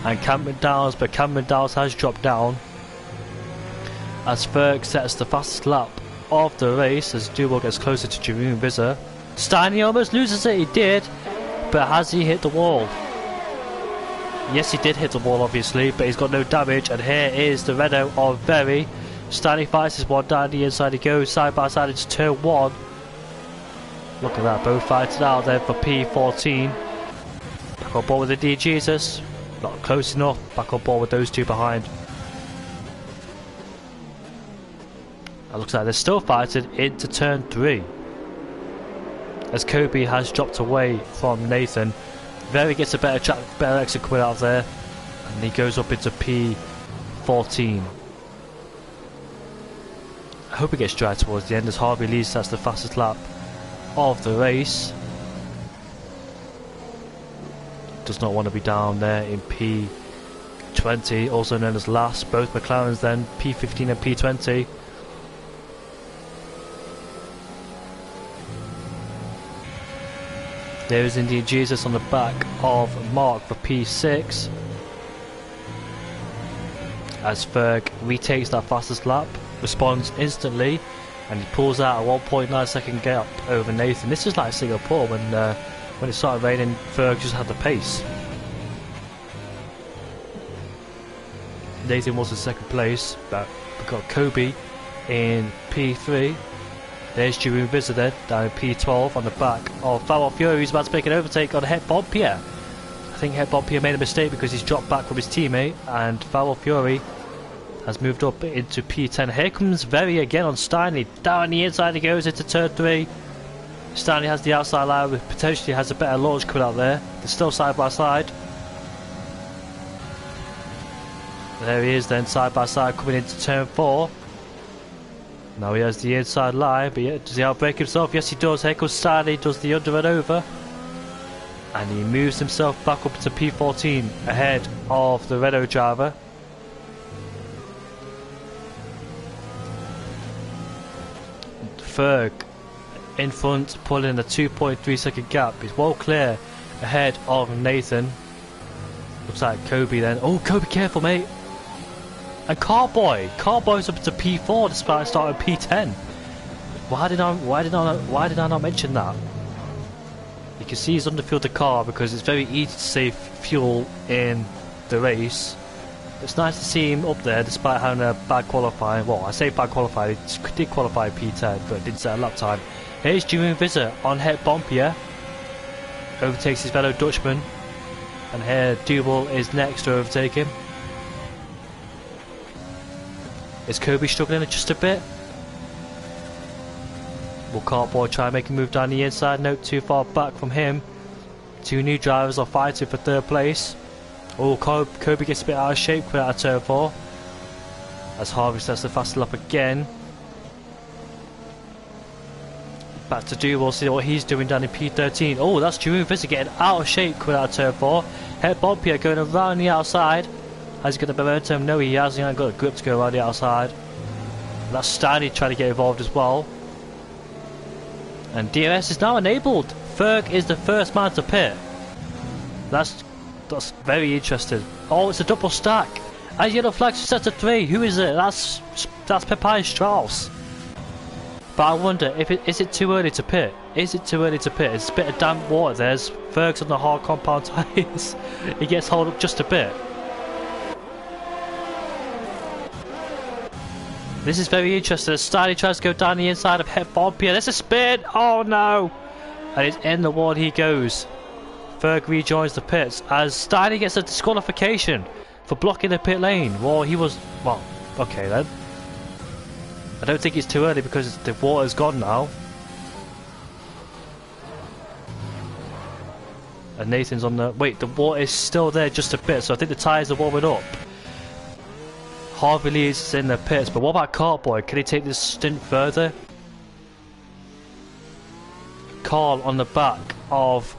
and Cameron Downs, but Cameron Downs has dropped down as Ferg sets the fastest lap of the race as Duwell gets closer to Jeroen Visser. Steiny almost loses it. He did, but has he hit the wall? Yes, he did hit the wall obviously, but he's got no damage. And here is the Renault of Very. Steiny fights his one down the inside. He goes side by side into turn 1. Look at that, both fighting out there for P14. Back on board with the D Jesus. Not close enough. Back on board with those two behind. It looks like they're still fighting into turn 3. As Kobe has dropped away from Nathan. Very gets a better exit coming out of there. And he goes up into P14. I hope he gets dry towards the end as Harvey Lee sets the fastest lap of the race. Does not want to be down there in P20, also known as last. Both McLarens then, P15 and P20. There is Indian Jesus on the back of Mark for P6. As Ferg retakes that fastest lap, responds instantly, and he pulls out a 1.9 second gap over Nathan. This is like Singapore when it started raining. Ferg just had the pace. Nathan was in second place, but we've got Kobe in P3. There's Jeroen Visser then, down in P12 on the back of Farrell Fury, who's about to make an overtake on Het Bompier. I think Het Bompier made a mistake because he's dropped back from his teammate, and Farrell Fury has moved up into P10. Here comes Very again on Steiny. Down the inside he goes into turn 3. Steiny has the outside line, which potentially has a better launch coming out there. They're still side by side. There he is then, side by side, coming into turn 4. Now he has the inside line, but does he outbrake himself? Yes he does. Here comes Steiny, does the under and over. And he moves himself back up to P14 ahead of the Renault driver. Ferg in front, pulling a 2.3 second gap. He's well clear ahead of Nathan. Looks like Kobe then. Oh, Kobe, careful, mate. And Carboy's up to P4 despite starting P10. Why did I not mention that? You can see he's underfueled the car because it's very easy to save fuel in the race. It's nice to see him up there despite having a bad qualifying. Well, I say bad qualifying, he did qualify P10 but didn't set a lap time. Here's Jeroen Visser on Het Bompier. Overtakes his fellow Dutchman. And here Duval is next to overtake him. Is Kobe struggling just a bit? Will Cartboy try and make a move down the inside? No, too far back from him. Two new drivers are fighting for third place. Oh, Kobe gets a bit out of shape coming out of turn 4. As Harvey sets the fast lap again. Back to Duval, see what he's doing down in P13. Oh, that's Jeroen Visser getting out of shape coming out of turn 4. Het Bompier going around the outside. Has he got the momentum? No, he hasn't. He hasn't got a grip to go around the outside. And that's Steiny trying to get involved as well. And DRS is now enabled. Ferg is the first man to pit. That's very interesting. Oh, it's a double stack. And yellow flags set to 3. Who is it? That's Pepijn Strauss. But I wonder if is it too early to pit? Is it too early to pit? It's a bit of damp water. There's Ferg's on the hard compound tyres. He gets hold up just a bit. This is very interesting. Steiny tries to go down the inside of Het Bompier. There's a spin. Oh no! And it's in the wall he goes. Ferg rejoins the pits as Steiny gets a disqualification for blocking the pit lane. Well, he was... Well, okay then. I don't think it's too early because the water's gone now. And Nathan's on the... Wait, the water is still there just a bit, so I think the tyres are warming up. Harvey Lees in the pits, but what about Cartboy? Can he take this stint further? Carl on the back of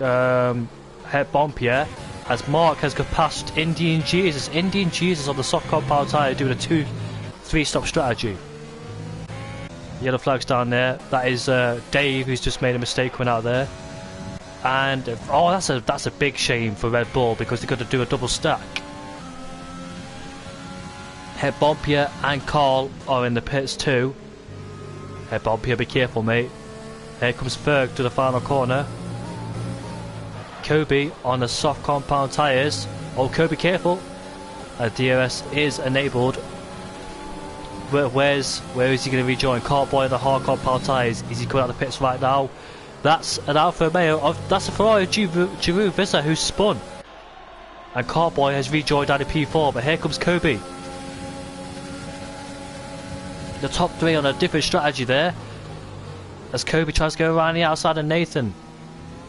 Het Bompier as Mark has got past Indian Jesus. Indian Jesus on the soft compound tyre doing a 2-3 stop strategy. Yellow flags down there. That is Dave who's just made a mistake coming out there. And oh, that's a big shame for Red Bull because they've got to do a double stack. Het Bompier and Carl are in the pits too. Het Bompier, be careful mate. Here comes Ferg to the final corner. Kobe on the soft compound tyres. Oh, Kobe, careful. DRS is enabled. Where is he going to rejoin? Cartboy on the hard compound tyres. Is he coming out of the pits right now? That's an Alfa Romeo. That's a Ferrari Jeroen Visser who's spun. And Cartboy has rejoined down in P4. But here comes Kobe. The top 3 on a different strategy there. As Kobe tries to go around the outside of Nathan.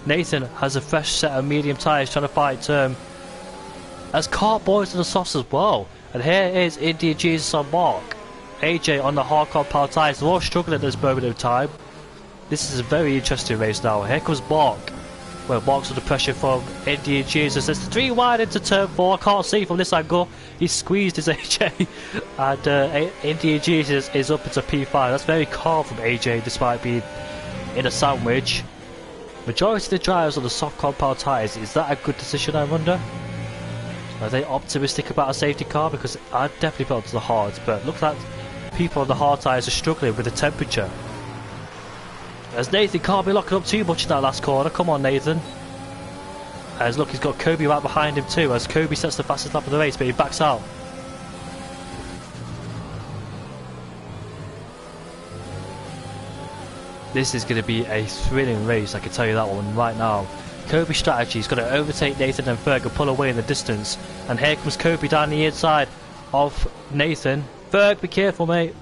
Nathan has a fresh set of medium tyres trying to fight as Cartboy's to the softs as well. And here is Indian Jesus on Mark. AJ on the hard compound tyres. They're all struggling at this moment of time. This is a very interesting race now. Here comes Mark. Well, Mark's under pressure from Indian Jesus. There's 3 wide into turn 4. I can't see from this angle. He squeezed his AJ. And Indian Jesus is up into P5. That's very calm from AJ despite being in a sandwich. Majority of the drivers on the soft compound tyres. Is that a good decision, I wonder? Are they optimistic about a safety car? Because I'd definitely put onto the hards. But look like people on the hard tyres are struggling with the temperature. As Nathan can't be locking up too much in that last corner. Come on, Nathan. As look, he's got Kobe right behind him too. As Kobe sets the fastest lap of the race, but he backs out. This is going to be a thrilling race, I can tell you that one right now. Kobe's strategy is going to overtake Nathan and Ferg and pull away in the distance. And here comes Kobe down the inside of Nathan. Ferg, be careful, mate.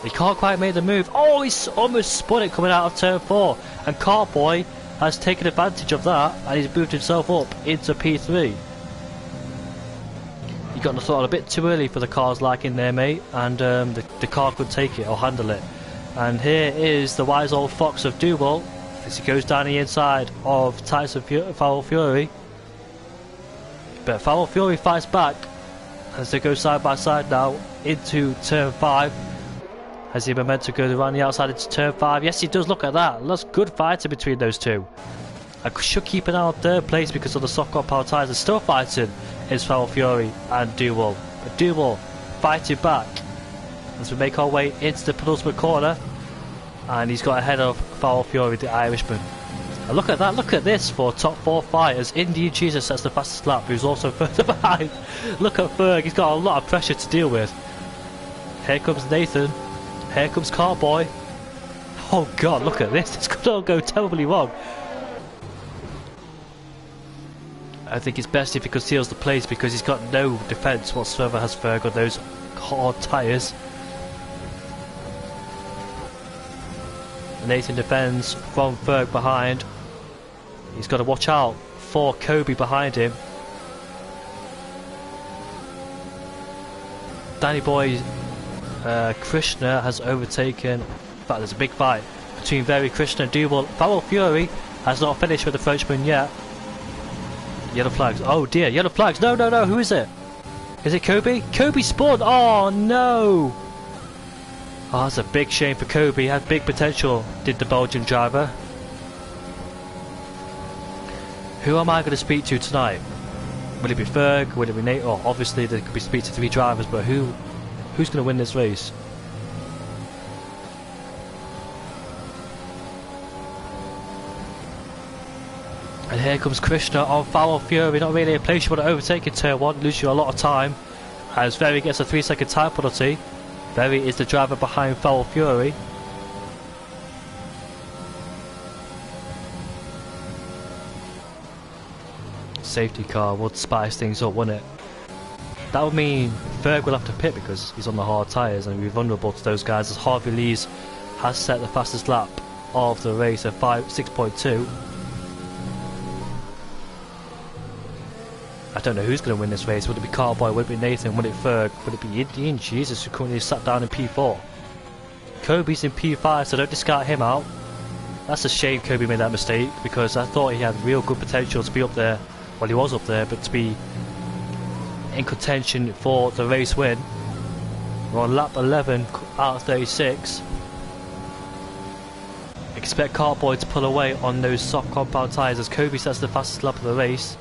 He can't quite make the move. Oh, he's almost spun it coming out of turn 4. And Cartboy has taken advantage of that and he's moved himself up into P3. You got the throttle a bit too early for the car's liking there, mate. And the car could take it or handle it. And here is the wise old fox of Duval as he goes down the inside of Tyson Foul Fury. But Foul Fury fights back as they go side by side now into turn 5. Has he momentum to go around the outside into turn 5? Yes, he does. Look at that. That's good fighting between those two. I should keep an eye on third place because of the soft compound tyres. They're still fighting is Foul Fury and Duval. Duval fighting back as we make our way into the penultimate corner. And he's got ahead of Foul Fury, the Irishman. And look at that, look at this for top 4 fight as Indian Jesus sets the fastest lap, who's also further behind. Look at Ferg, he's got a lot of pressure to deal with. Here comes Nathan. Here comes Carboy. Oh god, look at this, this could all go terribly wrong. I think it's best if he conceals the place because he's got no defence whatsoever, has Ferg, on those hard tyres. Nathan defends from Ferg behind. He's got to watch out for Kobe behind him. Danny Boy Krishna has overtaken. In fact, there's a big fight between Very Krishna and Duval. Foul Fury has not finished with the Frenchman yet. Yellow flags. Oh dear, yellow flags. No, no, no. Who is it? Is it Kobe? Kobe spawned. Oh no. Oh, that's a big shame for Kobe. He had big potential, did the Belgian driver. Who am I going to speak to tonight? Will it be Ferg? Will it be Nate? Oh, obviously there could be speak to 3 drivers, but who's going to win this race? And here comes Krishna on Foul Fury. Not really a place you want to overtake in turn 1, lose you a lot of time. As Very gets a 3-second time penalty. Very is the driver behind Foul Fury. Safety car would spice things up, wouldn't it? That would mean Ferg will have to pit because he's on the hard tyres and he'll be vulnerable to those guys, as Harvey Lees has set the fastest lap of the race at 6.2. I don't know who's going to win this race. Would it be Carboy? Would it be Nathan? Would it Ferg? Would it be Indian Jesus, who currently sat down in P4? Kobe's in P5, so don't discard him out. That's a shame Kobe made that mistake, because I thought he had real good potential to be up there. Well, he was up there, but to be in contention for the race win. We're on lap 11 out of 36. Expect Carboy to pull away on those soft compound tyres as Kobe sets the fastest lap of the race.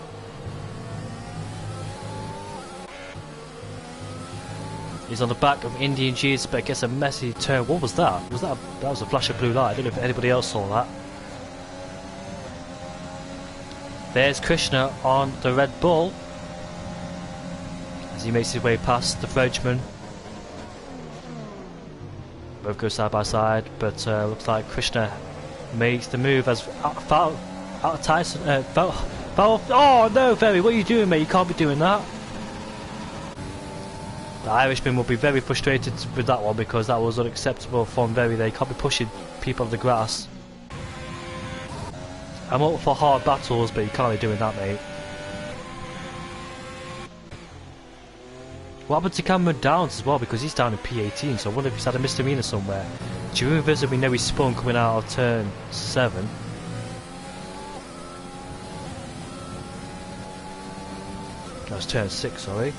He's on the back of Indian Jesus, but gets a messy turn. What was that? That was a flash of blue light. I don't know if anybody else saw that. There's Krishna on the Red Bull as he makes his way past the Frenchman. Both go side by side, but looks like Krishna makes the move as Tyson. Oh no, Very, what are you doing, mate? You can't be doing that. The Irishman will be very frustrated with that one because that was unacceptable from Very. They can't be pushing people on the grass. I'm up for hard battles, but you can't be doing that, mate. What happened to Cameron Downs as well, because he's down in P18, so I wonder if he's had a misdemeanor somewhere. During visit, we know he's spun coming out of turn 7. That was turn 6, sorry.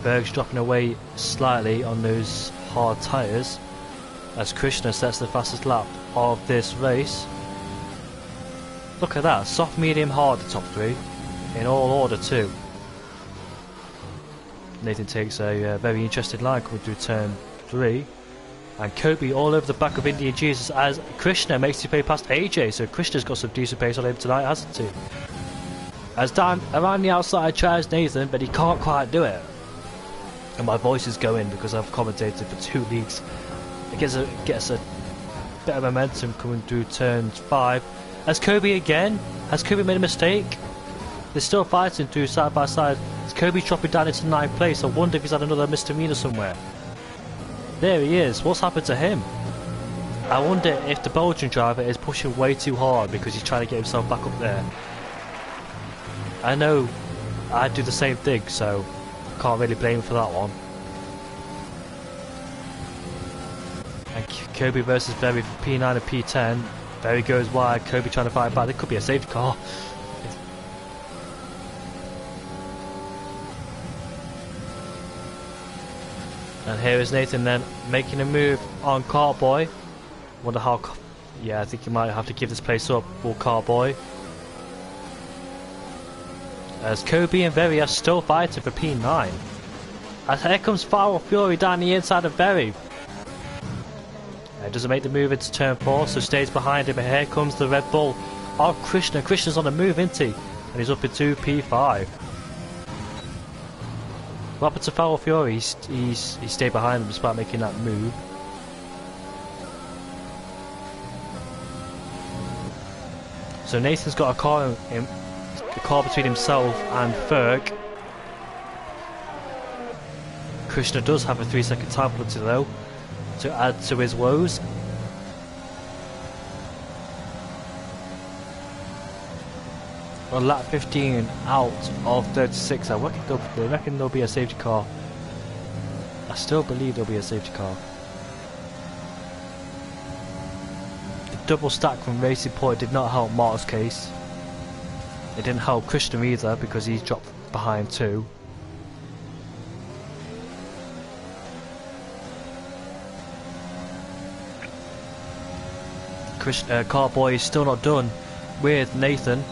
Berg's dropping away slightly on those hard tyres as Krishna sets the fastest lap of this race. Look at that, soft, medium, hard, the top 3 in all order too. Nathan takes a very interesting line coming through turn 3, and Kobe all over the back of Indian Jesus as Krishna makes his way past AJ, so Krishna's got some decent pace on him tonight, hasn't he? As Dan around the outside tries Nathan, but he can't quite do it. And my voice is going because I've commentated for 2 leagues. It gets a bit of momentum coming through turn 5. As Kobe again, has Kobe made a mistake? They're still fighting through side by side. As Kobe's dropping down into 9th place. I wonder if he's had another misdemeanor somewhere. There he is. What's happened to him? I wonder if the Belgian driver is pushing way too hard because he's trying to get himself back up there. I know I'd do the same thing, so can't really blame him for that one. And Kobe versus Very for P9 and P10. Very goes wide, Kobe trying to fight back. There could be a safety car. And here is Nathan then making a move on Carboy. Wonder how... Yeah, I think he might have to give this place up for Carboy. As Kobe and Very are still fighting for P9. As here comes Foul Fury down the inside of Very. Doesn't make the move into turn 4, so stays behind him. And here comes the Red Bull. Oh, Krishna. Krishna's on the move, isn't he? And he's up into P5. What happened to Foul Fury? He stayed behind him despite making that move. So Nathan's got a car between himself and Ferg. Krishna does have a 3-second time penalty though, to add to his woes. On lap 15 out of 36, I reckon there'll be a safety car. I still believe there'll be a safety car. The double stack from Racing Point did not help Mark's case. It didn't help Krishna either because he's dropped behind too. Carboy is still not done with Nathan.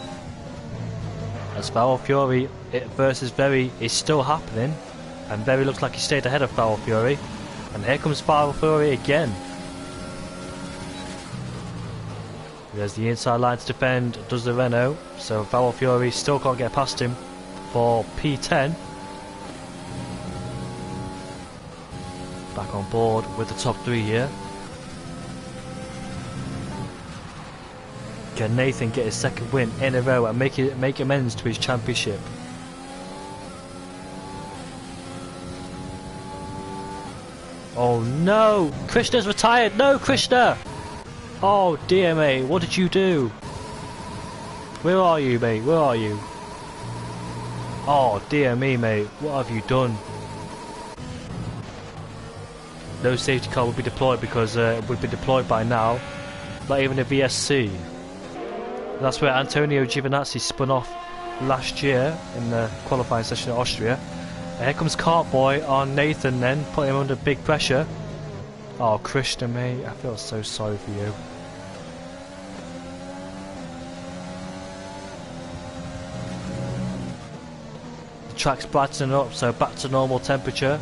As Foul Fury versus Very is still happening, and Very looks like he stayed ahead of Foul Fury. And here comes Foul Fury again. There's the inside line to defend, does the Renault, so Foul Fury still can't get past him for P10. Back on board with the top 3 here. Can Nathan get his second win in a row and make amends to his championship? Oh no! Krishna's retired! No, Krishna! Oh dear mate, what did you do? Where are you, mate? Where are you? Oh dear me, mate, what have you done? No safety car will be deployed because it would be deployed by now. Not even a VSC. That's where Antonio Giovinazzi spun off last year in the qualifying session at Austria. And here comes Cartboy on Nathan then, putting him under big pressure. Oh, Krishna, mate, I feel so sorry for you. The track's brightening up, so back to normal temperature.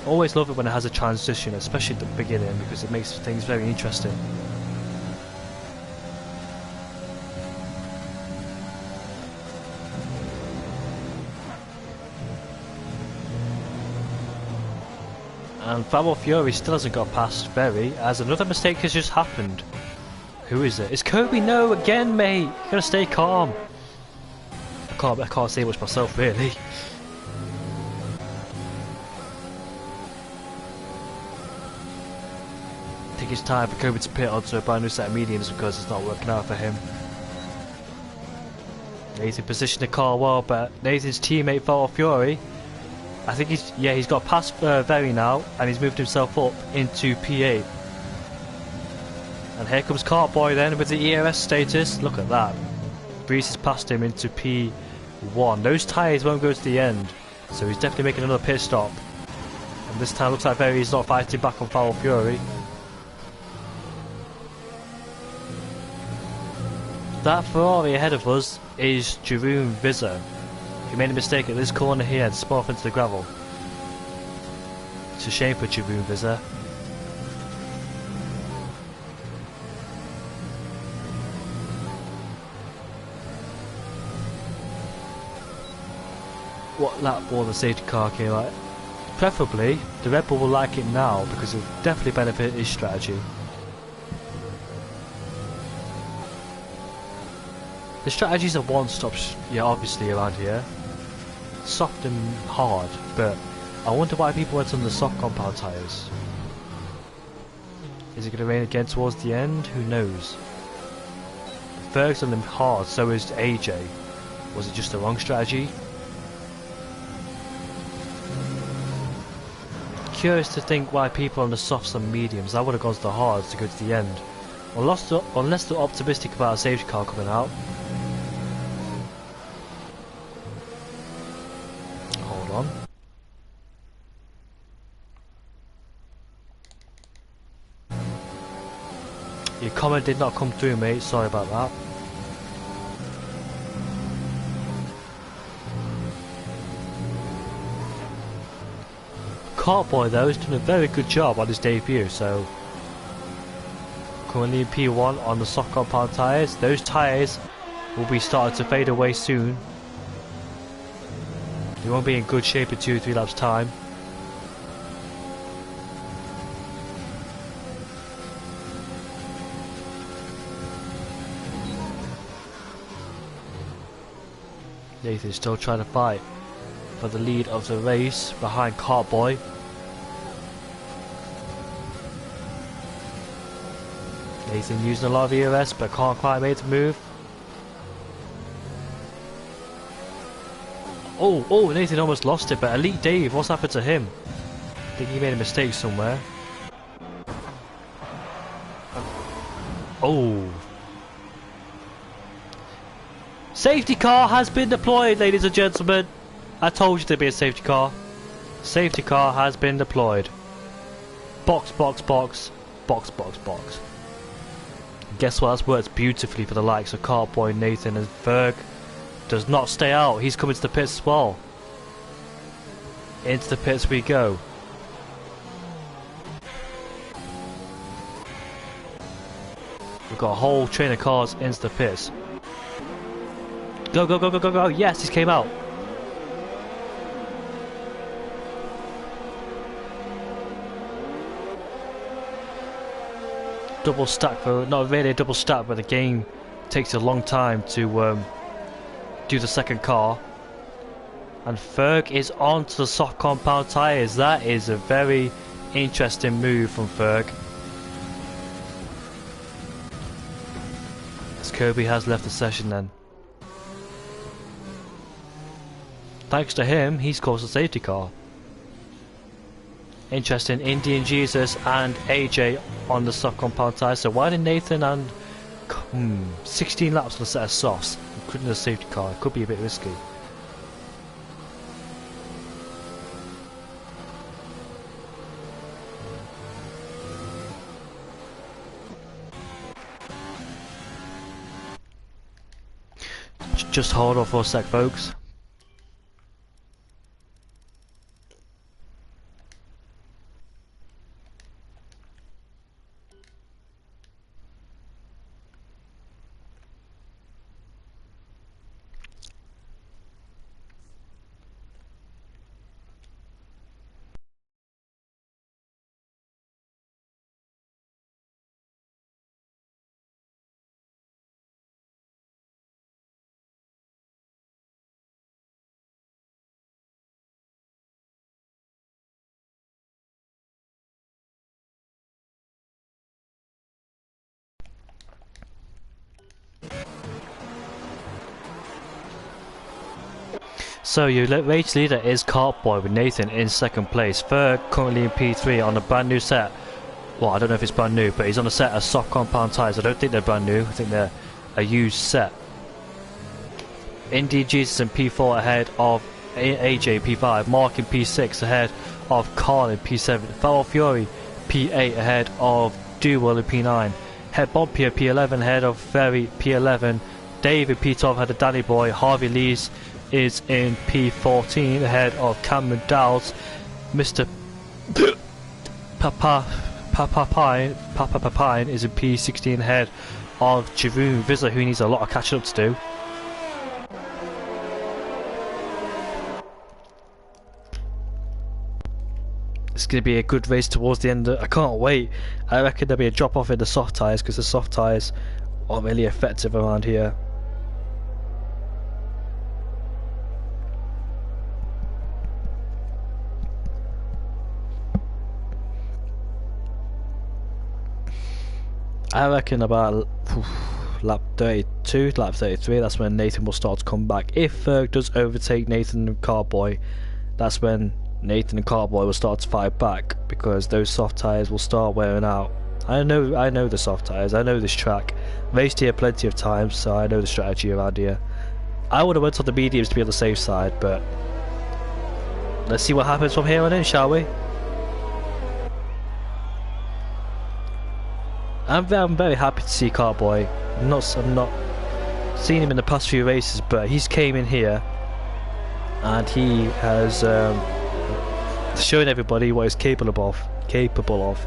Always love it when it has a transition, especially at the beginning, because it makes things very interesting. And Foul Fury still hasn't got past Very, as another mistake has just happened. Who is it? It's Kobe! No, again, mate! You gotta stay calm. I can't say much myself, really. I think it's time for Kobe to pit onto a brand new set of mediums because it's not working out for him. Nathan positioned the car well, but Nathan's teammate Foul Fury, I think he's got past Very now, and he's moved himself up into P8. And here comes Cartboy then with the ERS status. Look at that. Breeze has passed him into P1. Those tyres won't go to the end, so he's definitely making another pit stop. And this time looks like Very is not fighting back on Foul Fury. That Ferrari ahead of us is Jeroen Visser. He made a mistake at this corner here and spun off into the gravel. It's a shame for Jeroen Visser. What lap will the safety car came out? Preferably, the Red Bull will like it now because it will definitely benefit his strategy. The strategies are one-stop, obviously around here. Soft and hard, but I wonder why people went on the soft compound tyres. Is it going to rain again towards the end? Who knows? Ferg's on them hard, so is AJ. Was it just the wrong strategy? Curious to think why people on the softs and mediums. I would have gone to the hards to go to the end. Unless they're optimistic about a safety car coming out. Hold on. Your comment did not come through, mate. Sorry about that. Cartboy though has done a very good job on his debut, so currently in P1 on the soft compound tyres. Those tyres will be starting to fade away soon. They won't be in good shape in 2 or 3 laps time. Nathan's still trying to fight for the lead of the race behind Cartboy. Nathan using a lot of ERS but can't quite make the move. Oh, Nathan almost lost it, but Elite Dave, what's happened to him? I think he made a mistake somewhere. Oh. Safety car has been deployed, ladies and gentlemen. I told you there'd be a safety car. Safety car has been deployed. Box, box, box. Box, box, box. Guess what? That's worked beautifully for the likes of Cartboy, Nathan, and Ferg. Does not stay out. He's coming to the pits as well. Into the pits we go. We've got a whole train of cars into the pits. Go, go, go, go, go, go. Yes, he's came out. Double stack for, not really a double stack, but the game takes a long time to do the second car. And Ferg is on to the soft compound tyres. That is a very interesting move from Ferg. As Kirby has left the session then. Thanks to him, he scores a safety car. Interesting, Indian Jesus and AJ on the soft compound tyres. So why did Nathan and 16 laps on a set of softs, including the safety car? It could be a bit risky. Just hold on for a sec, folks. So your race leader is Cartboy with Nathan in second place. Ferg currently in P3 on a brand new set. Well, I don't know if it's brand new, but he's on a set of soft compound tyres. I don't think they're brand new. I think they're a used set. Indy Jesus in P4 ahead of AJ P5. Mark in P6 ahead of Carl in P7. Foul Fury P8 ahead of Duel in P9. Head Bompia P11 ahead of Ferry P11. David P12 ahead of Danny Boy. Harvey Lees is in P14 ahead of Cameron Dowles. Mr. Papa Pine is in P16 ahead of Jeroen Vizsla, who needs a lot of catching up to do. It's going to be a good race towards the end. I can't wait. I reckon there'll be a drop off in the soft tyres because the soft tyres aren't really effective around here. I reckon about lap 32, lap 33, that's when Nathan will start to come back. If Ferg does overtake Nathan and Cartboy, that's when Nathan and Cartboy will start to fight back, because those soft tyres will start wearing out. I know the soft tyres, I know this track. Raced here plenty of times, so I know the strategy around here. I would have went on the mediums to be on the safe side, but let's see what happens from here on in, shall we? I'm very happy to see Cartboy. I'm not seen him in the past few races, but he's came in here and he has shown everybody what he's capable of.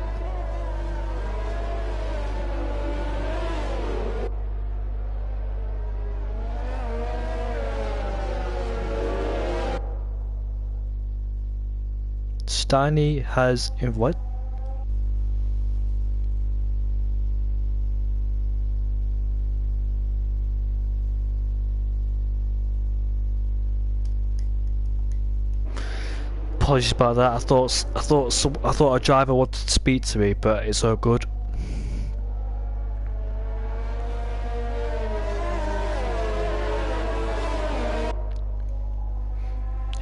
Steiny has in what? Apologies about that. I thought a driver wanted to speak to me, but it's all good.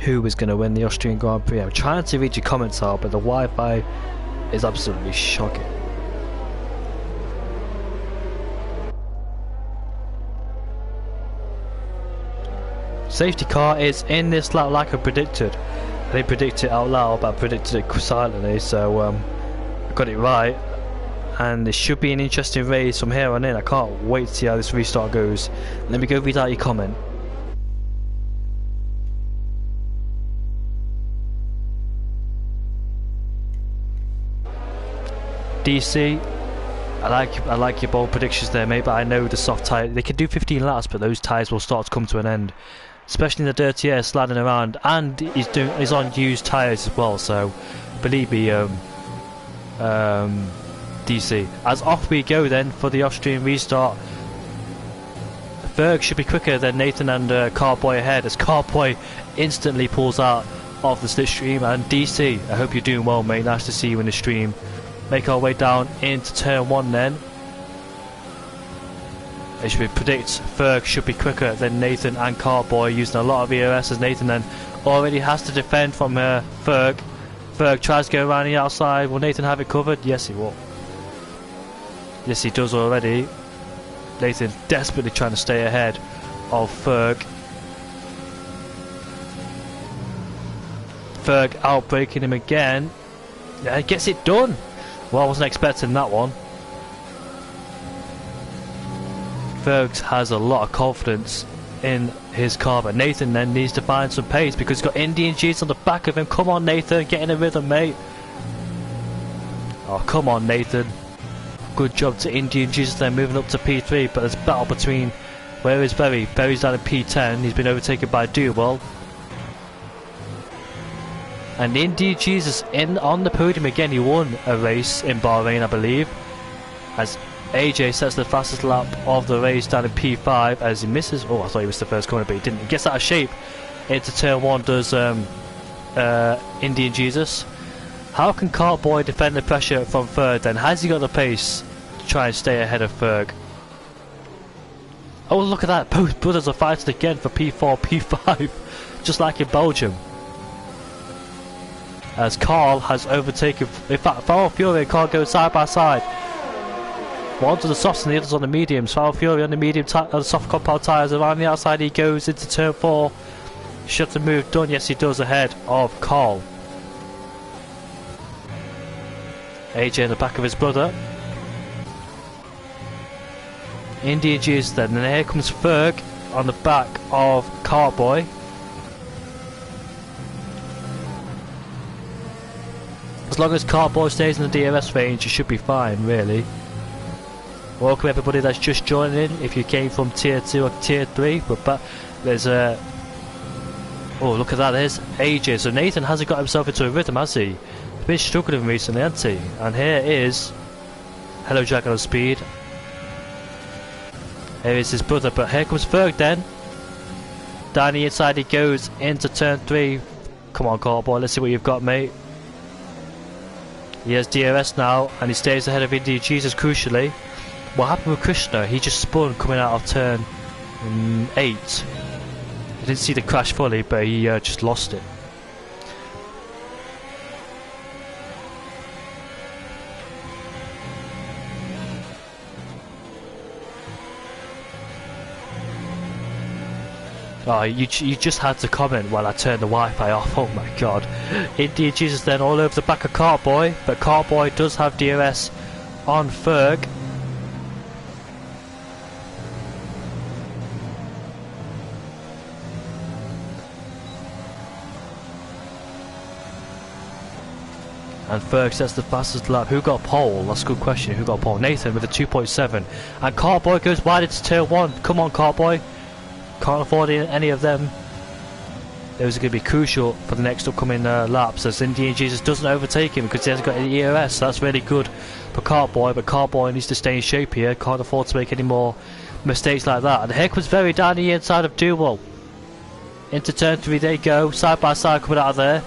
Who is going to win the Austrian Grand Prix? I'm trying to read your comments out, but the Wi-Fi is absolutely shocking. Safety car is in this lap like I predicted. I didn't predict it out loud, but I predicted it silently, so I got it right. And it should be an interesting race from here on in. I can't wait to see how this restart goes. Let me go read out your comment. DC, I like your bold predictions there, mate, but I know the soft tyre, they can do 15 laps, but those tyres will start to come to an end. Especially in the dirty air, sliding around, and he's on used tyres as well, so believe me, DC. As off we go then for the Austrian restart. Ferg should be quicker than Nathan and Carboy ahead, as Carboy instantly pulls out of the slipstream. And DC, I hope you're doing well, mate, nice to see you in the stream. Make our way down into turn 1 then. It should be predict Ferg should be quicker than Nathan and Carboy, using a lot of ERS, as Nathan then already has to defend from Ferg. Ferg tries to go around the outside. Will Nathan have it covered? Yes, he will. Yes, he does already. Nathan desperately trying to stay ahead of Ferg. Ferg outbraking him again. Yeah, he gets it done. Well, I wasn't expecting that one. Ferg has a lot of confidence in his car, but Nathan then needs to find some pace because he's got Indian Jesus on the back of him. Come on, Nathan, get in a rhythm, mate. Oh, come on, Nathan. Good job to Indian Jesus then, moving up to P3, but there's a battle between where is Berry. Berry's down in P10. He's been overtaken by Duwell. And Indian Jesus on the podium again. He won a race in Bahrain, I believe, as AJ sets the fastest lap of the race down in P5 as he misses. Oh, I thought he was the first corner, but he didn't. He gets out of shape into turn 1, does Indian Jesus. How can Cartboy defend the pressure from Ferg then? Has he got the pace to try and stay ahead of Ferg? Oh, look at that. Both brothers are fighting again for P4, P5, just like in Belgium. As Carl has overtaken, in fact, Farrell Fury and Carl go side by side. One's on the softs and the other's on the mediums. Farrell Fury on the medium, the soft compound tyres. Around the outside he goes into turn 4. Should the move done? Yes, he does, ahead of Carl. AJ in the back of his brother. Indian Jesus then, and here comes Ferg on the back of Cartboy. As long as Cartboy stays in the DRS range, you should be fine, really. Welcome everybody that's just joining in. If you came from tier 2 or tier 3, but there's a... Oh, look at that, there's AJ. So Nathan hasn't got himself into a rhythm, has he? He's been struggling recently, hasn't he? And here is Hello Dragon on speed. Here is his brother, but here comes Ferg then. Down the inside he goes into turn 3. Come on, Cartboy, let's see what you've got, mate. He has DRS now, and he stays ahead of Indian Jesus, crucially. What happened with Krishna? He just spun coming out of turn 8. I didn't see the crash fully, but he just lost it. Oh, you just had to comment while I turned the Wi-Fi off. Oh my god. Indian Jesus then all over the back of Cartboy, but Cartboy does have DRS on Ferg. And Ferg sets the fastest lap. Who got pole? That's a good question. Who got pole? Nathan with a 2.7. And Cartboy goes wide into turn 1. Come on, Cartboy. Can't afford any of them. those are going to be crucial for the next upcoming laps, as Indian Jesus doesn't overtake him because he hasn't got any ERS, so that's really good for Cartboy, but Cartboy needs to stay in shape here, can't afford to make any more mistakes like that. And here comes Very down the inside of Duel. Into turn 3 they go, side by side coming out of there.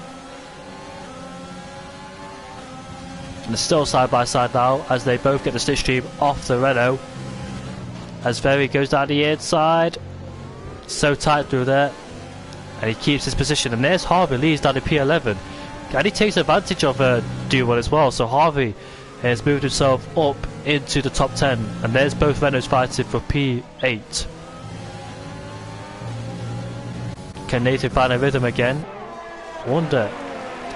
And they're still side by side now, as they both get the slipstream off the Renault. As Very goes down the inside, so tight through there. And he keeps his position, and there's Harvey Lee's down to P11, and he takes advantage of Duel as well, so Harvey has moved himself up into the top 10, and there's both Renaults fighting for P8. Can Nathan find a rhythm again? I wonder.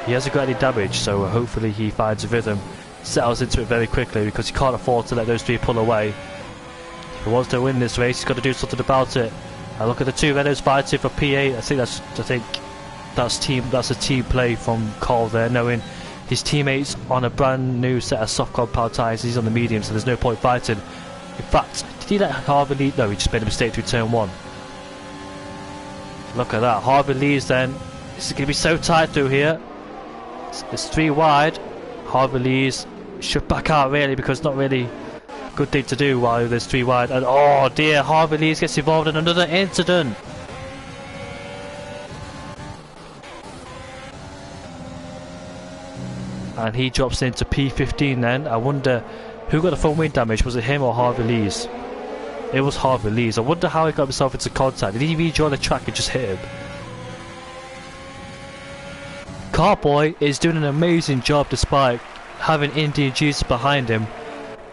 He hasn't got any damage, so hopefully he finds a rhythm, settles into it very quickly, because he can't afford to let those three pull away. If he wants to win this race, he's got to do something about it. And look at the two Renaults fighting for P8. I think that's a team play from Cole there, knowing his teammates on a brand new set of soft compound tyres. He's on the medium, so there's no point fighting. In fact, did he let Harvey lead? No, he just made a mistake through turn 1. Look at that, Harvey leads then. This is going to be so tight through here. It's 3 wide. Harvey leads. Should back out really, because it's not really good thing to do while there's 3 wide. And oh dear, Harvey Lees gets involved in another incident. And he drops into P15 then. I wonder who got the front wing damage. Was it him or Harvey Lees? It was Harvey Lees. I wonder how he got himself into contact. Did he rejoin the track and just hit him? Carboy is doing an amazing job despite having Indian Jesus behind him.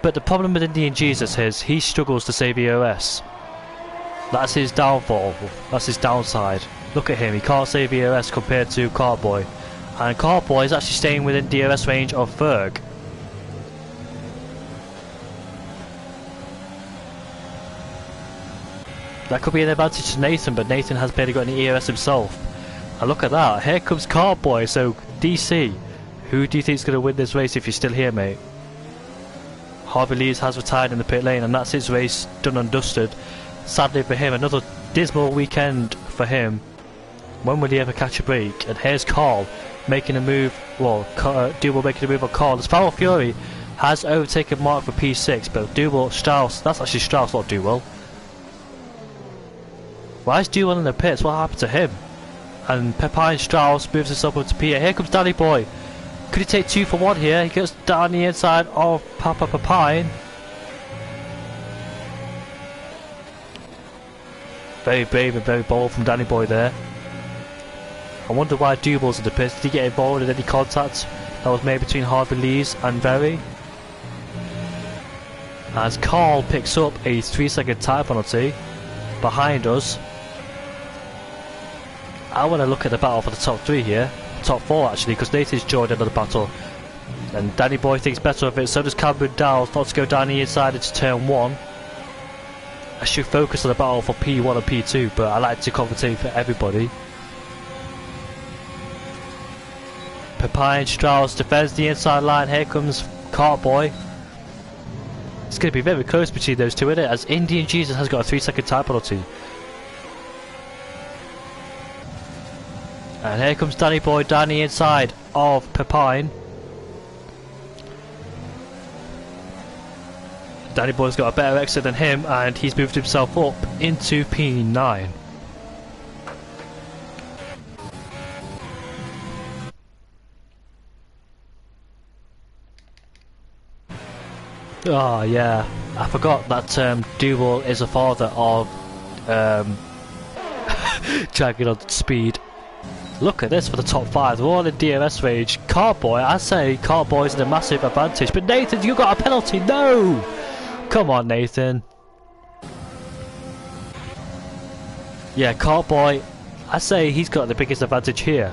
But the problem with Indian Jesus is he struggles to save EOS. That's his downfall. That's his downside. Look at him. He can't save EOS compared to Cartboy. And Cartboy is actually staying within the EOS range of Ferg. That could be an advantage to Nathan, but Nathan has barely got any EOS himself. And look at that. Here comes Cartboy. So DC, who do you think is going to win this race if you're still here, mate? Harvey Lees has retired in the pit lane, and that's his race done and dusted. Sadly for him, another dismal weekend for him. When will he ever catch a break? And here's Carl making a move. Well, Duel making a move on Carl. As Foul Fury has overtaken Mark for P6, but Duel, Strauss, that's actually Strauss, not Duel. Why is Duel in the pits? What happened to him? And Pepine Strauss moves himself up to P8. Here comes Danny Boy. Could he take 2 for 1 here? He gets down the inside of Papa Pepine. Very brave and very bold from Danny Boy there. I wonder why Duel's in the pits. Did he get involved in any contact that was made between Harvey Lees and Very? As Carl picks up a 3-second time penalty behind us. I want to look at the battle for the top 3 here. Top 4 actually, because Nathan's joined another battle. And Danny Boy thinks better of it, so does Cameron Dowles, not to go down the inside into turn 1. I should focus on the battle for P1 and P2, but I like to compensate for everybody. Pepine Strauss defends the inside line. Here comes Cartboy. It's going to be very close between those two, isn't it? As Indian Jesus has got a 3-second time penalty. And here comes Danny Boy down the inside of Pepine. Danny Boy's got a better exit than him, and he's moved himself up into P9. Oh yeah, I forgot that Duel is a father of Dragon on Speed. Look at this for the top 5, they're all in DRS range. Cartboy, I say Cartboy's in a massive advantage, but Nathan, you got a penalty, no! Come on Nathan. Yeah, Cartboy, I say he's got the biggest advantage here.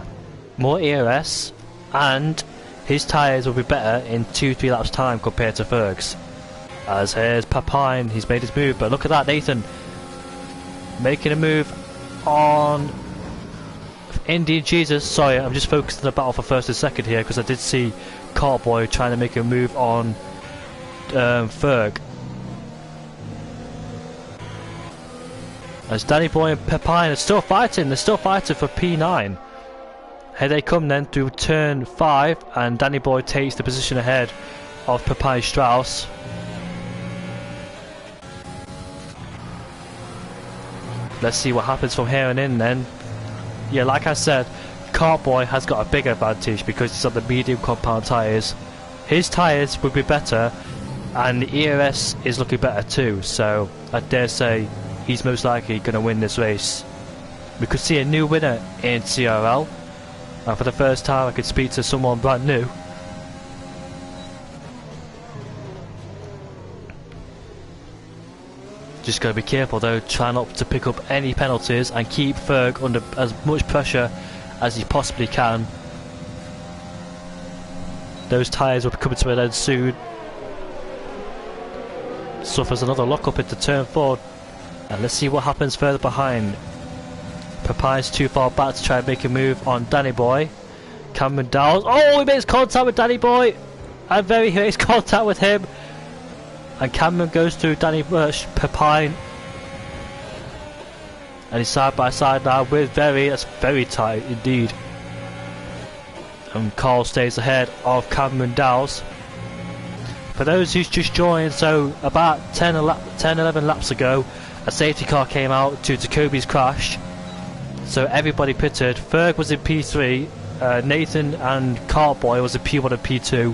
More ERS, and his tyres will be better in 2-3 laps time compared to Ferg's. As here's Pepine, he's made his move, but look at that, Nathan making a move on Indian Jesus. Sorry, I'm just focused on the battle for first and second here, because I did see Cartboy trying to make a move on Ferg. As Danny Boy and Pepine are still fighting, they're still fighting for P9. Here they come then through turn 5, and Danny Boy takes the position ahead of Pepine Strauss. Let's see what happens from here on in then. Yeah, like I said, Cartboy has got a big advantage because he's on the medium compound tyres. His tyres would be better, and the ERS is looking better too, so I dare say he's most likely going to win this race. We could see a new winner in CRL, and for the first time I could speak to someone brand new. Just got to be careful though, try not to pick up any penalties and keep Ferg under as much pressure as he possibly can. Those tyres will be coming to an end soon. Suffers another lock-up into turn 4. And let's see what happens further behind. Pepine's too far back to try and make a move on Danny Boy. Cameron Dowles. Oh, he makes contact with Danny Boy! And he makes contact with him. And Cameron goes through Danny Pepine. And he's side by side now with that's very tight indeed. And Carl stays ahead of Cameron Dowles. For those who's just joined, so about 10-11 laps ago, a safety car came out due to Kobe's crash. So everybody pitted. Ferg was in P3, Nathan and Cartboy was in P1 and P2.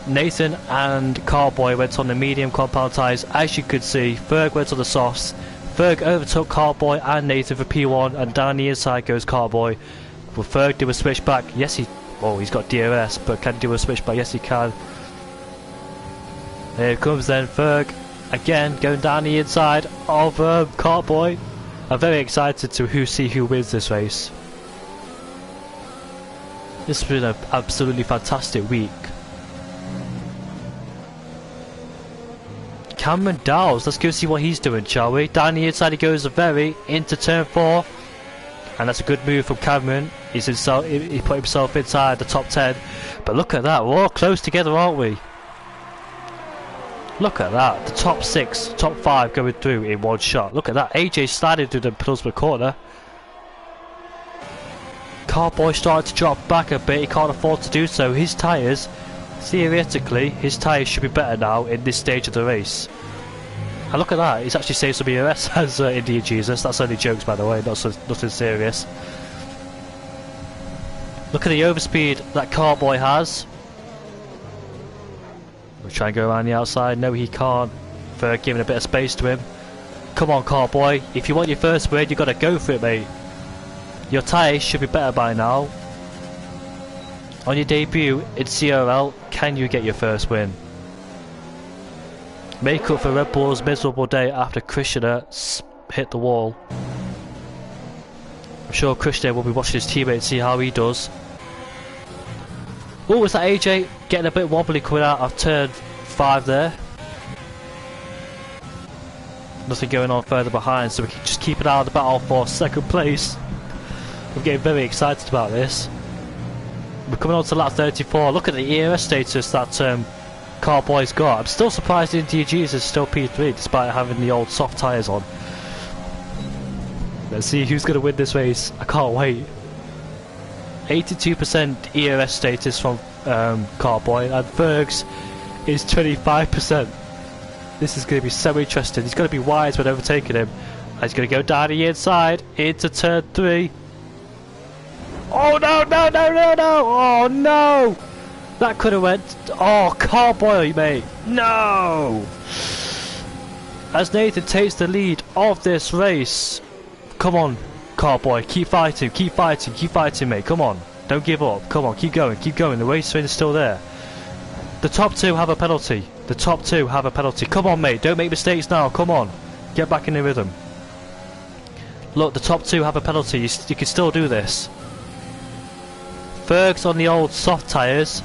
Nathan and Cartboy went on the medium compound tyres, as you could see. Ferg went on the softs. Ferg overtook Cartboy and Nathan for P1, and down the inside goes Cartboy. Will Ferg do a switchback? Yes, he's got DRS, but can he do a switchback? Yes, he can. Here comes then Ferg, again going down the inside of Cartboy. I'm very excited to see who wins this race. This has been an absolutely fantastic week. Cameron Dowles, let's go see what he's doing, shall we? Down the inside he goes into turn 4. And that's a good move from Cameron. He put himself inside the top 10. But look at that, we're all close together, aren't we? Look at that, the top 6, top 5 going through in one shot. Look at that, AJ sliding through the penultimate corner. Cartboy started to drop back a bit, he can't afford to do so. His tyres, theoretically, his tyres should be better now in this stage of the race. And look at that, he's actually saved some ERS as Indian Jesus. That's only jokes, by the way, nothing serious. Look at the overspeed that Cartboy has. We'll try and go around the outside. No, he can't. For giving a bit of space to him. Come on, Cartboy. If you want your first win, you've got to go for it, mate. Your tyres should be better by now. On your debut in CRL, can you get your first win? Make up for Red Bull's miserable day after Krishna hit the wall. I'm sure Krishna will be watching his teammate and see how he does. Oh, is that AJ getting a bit wobbly coming out of turn 5 there? Nothing going on further behind, so we can just keep an eye on the battle for second place. I'm getting very excited about this. We're coming on to lap 34. Look at the ERS status that Cartboy's got. I'm still surprised India Jesus is still P3 despite having the old soft tyres on. Let's see who's going to win this race. I can't wait. 82% ERS status from Cartboy, and Ferg's is 25%. This is going to be so interesting. He's going to be wise when overtaking him. And he's going to go down the inside into turn 3. Oh no, no, no, no, no! Oh no! That could have went... Oh, Cartboy, mate! No! As Nathan takes the lead of this race. Come on, Cartboy, keep fighting, keep fighting, keep fighting, mate. Come on, don't give up. Come on, keep going, keep going. The race win is still there. The top 2 have a penalty. The top 2 have a penalty. Come on, mate, don't make mistakes now. Come on, get back in the rhythm. Look, the top 2 have a penalty. You can still do this. Ferg's on the old soft tyres.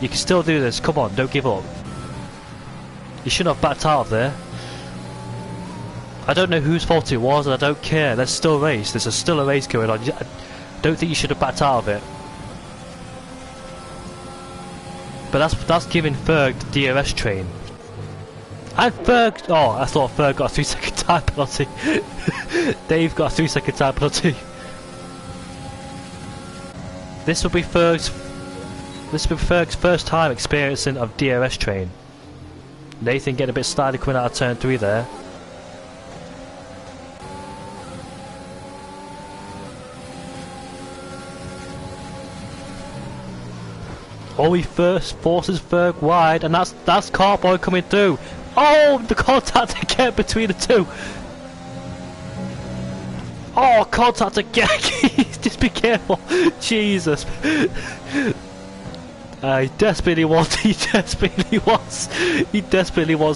You can still do this. Come on, don't give up. You shouldn't have backed out of there. I don't know whose fault it was, and I don't care. There's still a race. There's still a race going on. I don't think you should have backed out of it. But that's giving Ferg the DRS train. And Ferg, oh, I thought Ferg got a 3-second time penalty. Dave got a 3-second time penalty. This will be Ferg's first time experiencing of DRS train. Nathan getting a bit started coming out of turn 3 there. Oh, he first forces Ferg wide, and that's Cartboy coming through. Oh, the contact again between the two. Oh, contact again. Just be careful. Jesus. He desperately wants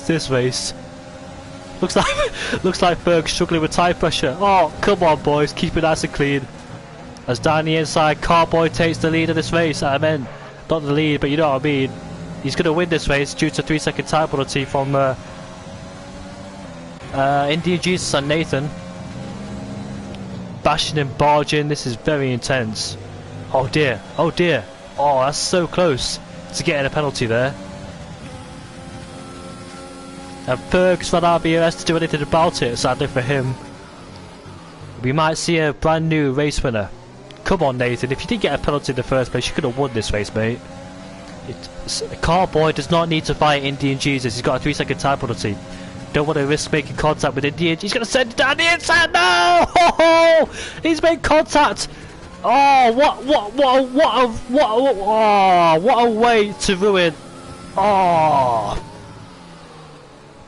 this race. Looks like Ferg's struggling with tyre pressure. Oh, come on, boys, keep it nice and clean. As down the inside, Cartboy takes the lead of this race. I mean, not the lead, but you know what I mean. He's going to win this race due to 3-second time penalty from Indian Jesus and Nathan. Bashing and barging, this is very intense. Oh dear, oh dear. Oh, that's so close to getting a penalty there. And Ferg's run out of EOS to do anything about it, sadly for him. We might see a brand new race winner. Come on, Nathan, if you did get a penalty in the first place, you could have won this race, mate. Cartboy does not need to fight Indian Jesus. He's got a 3-second time penalty. Don't want to risk making contact with Indian. He's going to send it down the inside. No! Oh, he's made contact. Oh, what a way to ruin. Oh.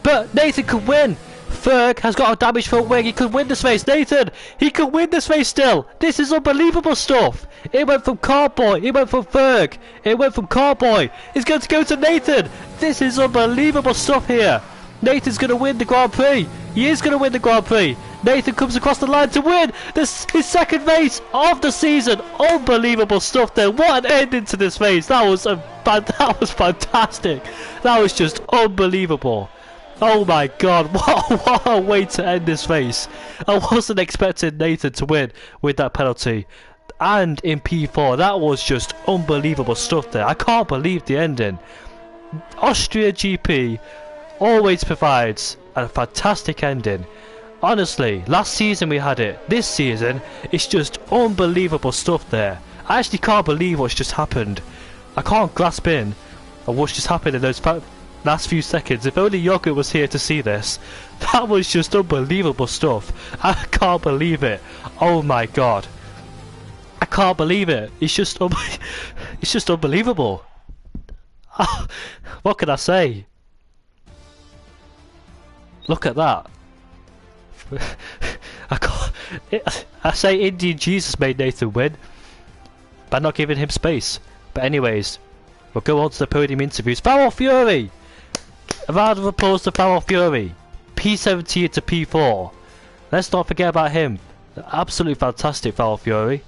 But Nathan could win. Ferg has got a damaged front wing. He could win this race. Nathan, he could win this race still. This is unbelievable stuff. It went from Cartboy. It went from Ferg. It went from Cartboy. It's going to go to Nathan. This is unbelievable stuff here. Nathan's going to win the Grand Prix. He is going to win the Grand Prix. Nathan comes across the line to win his second race of the season. Unbelievable stuff there. What an ending to this race. That was fantastic. That was just unbelievable. Oh my god, what a way to end this race. I wasn't expecting Nathan to win with that penalty. And in P4, that was just unbelievable stuff there. I can't believe the ending. Austrian GP always provides a fantastic ending. Honestly, last season we had it. This season, it's just unbelievable stuff there. I actually can't believe what's just happened. I can't grasp in on what's just happened in those last few seconds. If only Yogurt was here to see this. That was just unbelievable stuff. I can't believe it. Oh my god. I can't believe it. It's just unbelievable. What can I say? Look at that. I say Indian Jesus made Nathan win by not giving him space. But anyways, we'll go on to the podium interviews. Farrell Fury! A round of applause to Farrell Fury. P17 to P4. Let's not forget about him. Absolutely fantastic, Farrell Fury.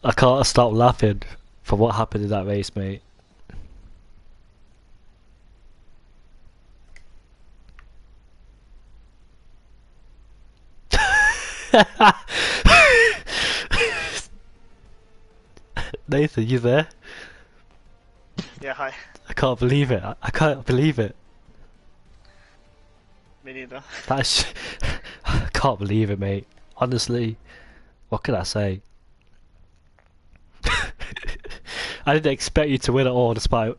I can't stop laughing for what happened in that race, mate. Nathan, you there? Yeah, hi. I can't believe it. I can't believe it. Me neither. That's I can't believe it, mate. Honestly, what can I say? I didn't expect you to win at all, despite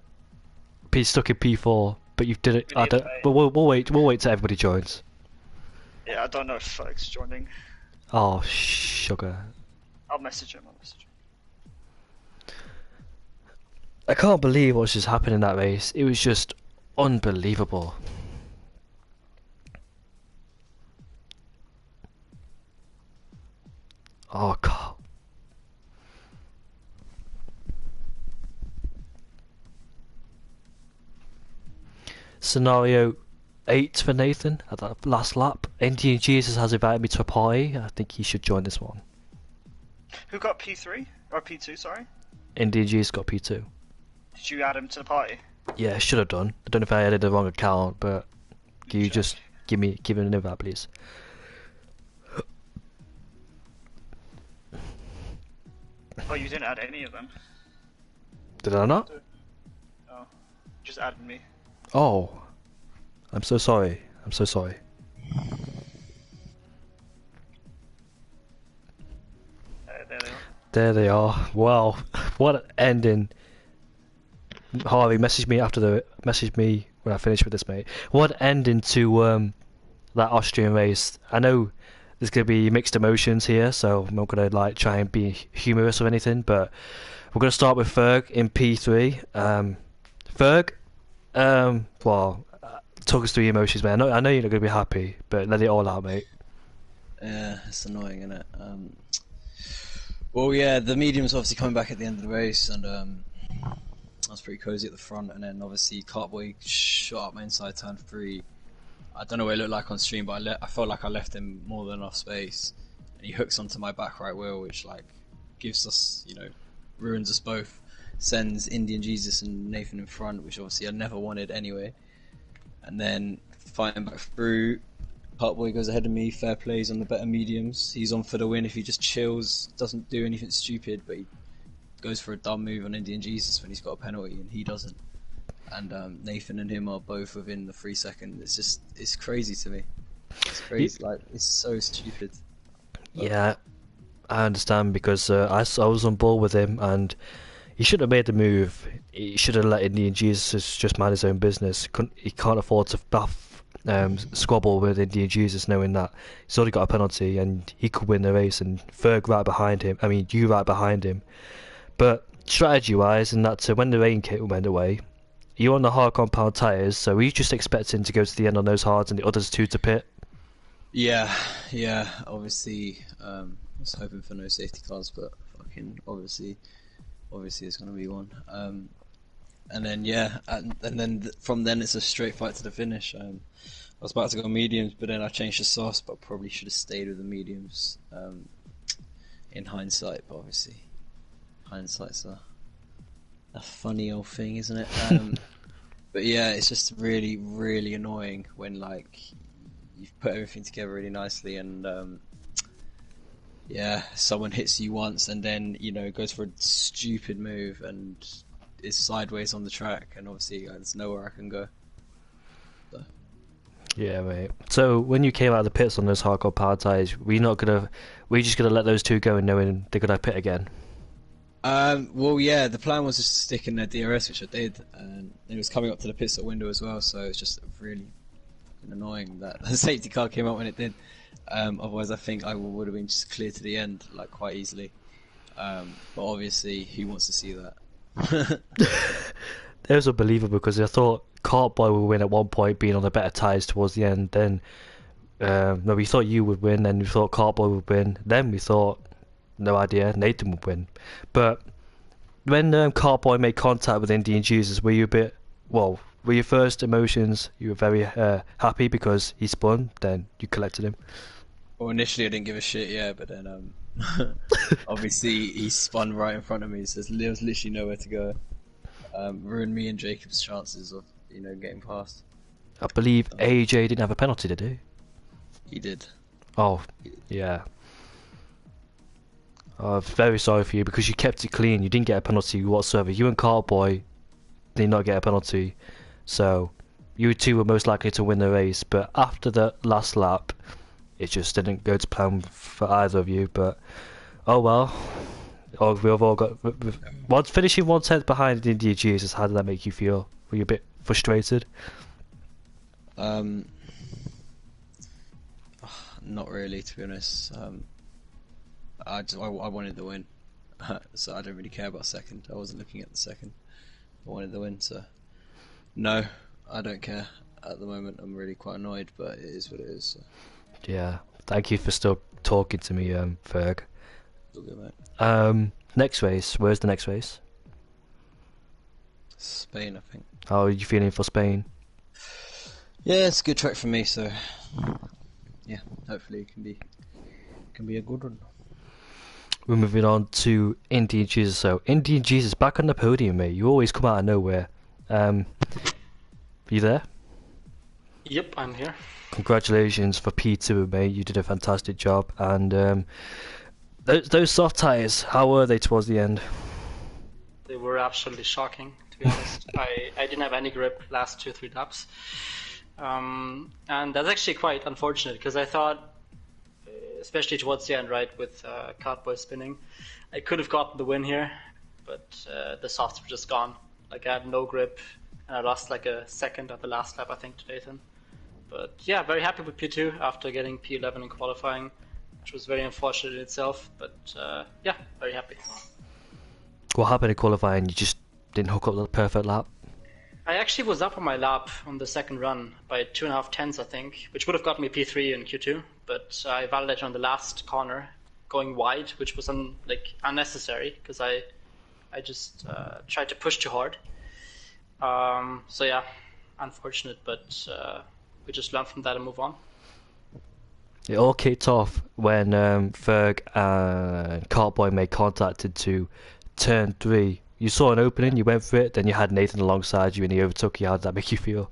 stuck in P4, but you've did it. We I need to don't. pay. But we'll wait. We'll wait till everybody joins. Yeah, I don't know if Ferg's joining. Oh, sugar. I'll message him. I can't believe what's just happened in that race. It was just unbelievable. Oh god. Scenario 8 for Nathan at that last lap. Indian Jesus has invited me to a party. I think he should join this one. Who got P3? Or P2, sorry? Indian Jesus got P2. Did you add him to the party? Yeah, should have done. I don't know if I added the wrong account, but can you Check. just give him an invite, please? Oh, you didn't add any of them. Did I not? Oh, just added me. Oh, I'm so sorry. I'm so sorry. There they are. There they are. Wow, what an ending. Harvey, message me when I finish with this, mate. What an ending to that Austrian race. I know there's gonna be mixed emotions here, so I'm not gonna like try and be humorous or anything, but we're gonna start with Ferg in P3. Ferg, well, talk us through your emotions, man. I know you're not gonna be happy, but let it all out, mate. Yeah, it's annoying, isn't it? Well, yeah, the medium's obviously coming back at the end of the race, and I was pretty cozy at the front, and then obviously Cartboy shot up my inside turn 3. I don't know what it looked like on stream, but I felt like I left him more than enough space, and he hooks onto my back right wheel, which like gives us, ruins us both, sends Indian Jesus and Nathan in front, which obviously I never wanted anyway, and then fighting back through. Cartboy goes ahead of me, fair plays on the better mediums. He's on for the win if he just chills, doesn't do anything stupid, but he goes for a dumb move on Indian Jesus when he's got a penalty and he doesn't. And Nathan and him are both within the 3 seconds. It's crazy to me. It's crazy, like, it's so stupid. But Yeah, I understand because I was on board with him and he should have made the move. He should have let Indian Jesus just mind his own business. He can't afford to squabble with Indian Jesus knowing that he's already got a penalty and he could win the race and Ferg right behind him. I mean, you right behind him. But strategy-wise, and that when the rain kit went away, you're on the hard compound tyres, so were you just expecting to go to the end on those hards and the others two to pit? yeah, obviously, I was hoping for no safety cars, but fucking obviously there's gonna be one. And then from then it's a straight fight to the finish. I was about to go mediums, but then I changed the sauce, but probably should have stayed with the mediums. In hindsight, but obviously hindsight's a funny old thing, isn't it? But yeah, it's just really, really annoying when like you've put everything together really nicely and yeah, someone hits you once and then goes for a stupid move and is sideways on the track, and obviously there's nowhere I can go. So. Yeah, mate. So when you came out of the pits on those hardcore power tyres, were you just gonna let those two go and knowing they're gonna pit again? Well, yeah, the plan was just to stick in their DRS, which I did, and it was coming up to the pit stop window as well, so it's just really annoying that the safety car came out when it did. Otherwise, I think I would have been just clear to the end, like, quite easily. But obviously, who wants to see that? It was unbelievable because I thought Cartboy would win at one point, being on the better tyres towards the end. Then, no, we thought you would win, then we thought Cartboy would win. Then we thought, no idea, Nathan would win. But when Cartboy made contact with Indian Jesus, were your first emotions, you were very happy because he spun, then you collected him? Well, initially I didn't give a shit, yeah, but then obviously he spun right in front of me, so there was literally nowhere to go. Ruined me and Jacob's chances of, getting past. I believe AJ didn't have a penalty, did he? He did. Oh, yeah. Very sorry for you because you kept it clean. You didn't get a penalty whatsoever. You and Cartboy did not get a penalty, so you two were most likely to win the race. But after the last lap, it just didn't go to plan for either of you. But oh well. We've all got finishing 1/10 behind India Jesus. How did that make you feel? Were you a bit frustrated? Not really, to be honest. I wanted the win, so I don't really care about second. I wasn't looking at the second. I wanted the win, so no, I don't care at the moment. I'm really quite annoyed, but it is what it is. So. Yeah. Thank you for still talking to me, Ferg. It's all good, mate. Next race. Where's the next race? Spain, I think. How are you feeling for Spain? Yeah, it's a good track for me, so yeah, hopefully it can be a good one. We're moving on to Indian Jesus. So Indian Jesus back on the podium, mate. You always come out of nowhere. You there? Yep, I'm here. Congratulations for P2, mate. You did a fantastic job. And those soft tyres, how were they towards the end? They were absolutely shocking, to be honest. I didn't have any grip last 2-3 laps. And that's actually quite unfortunate because I thought, especially towards the end, right, with Cartboy spinning, I could have gotten the win here, but the softs were just gone. Like, I had no grip, and I lost like a second at the last lap, I think, to Nathan. But yeah, very happy with P2 after getting P11 in qualifying, which was very unfortunate in itself, but yeah, very happy. What happened in qualifying? You just didn't hook up the perfect lap? I actually was up on my lap on the second run by 2.5 tenths, I think, which would have gotten me P3 in Q2, but I validated on the last corner going wide, which was unnecessary because I just tried to push too hard. So yeah, unfortunate, but we just learn from that and move on. It all kicked off when Ferg and Cartboy made contact into turn 3. You saw an opening, you went for it, then you had Nathan alongside you and he overtook you. How did that make you feel?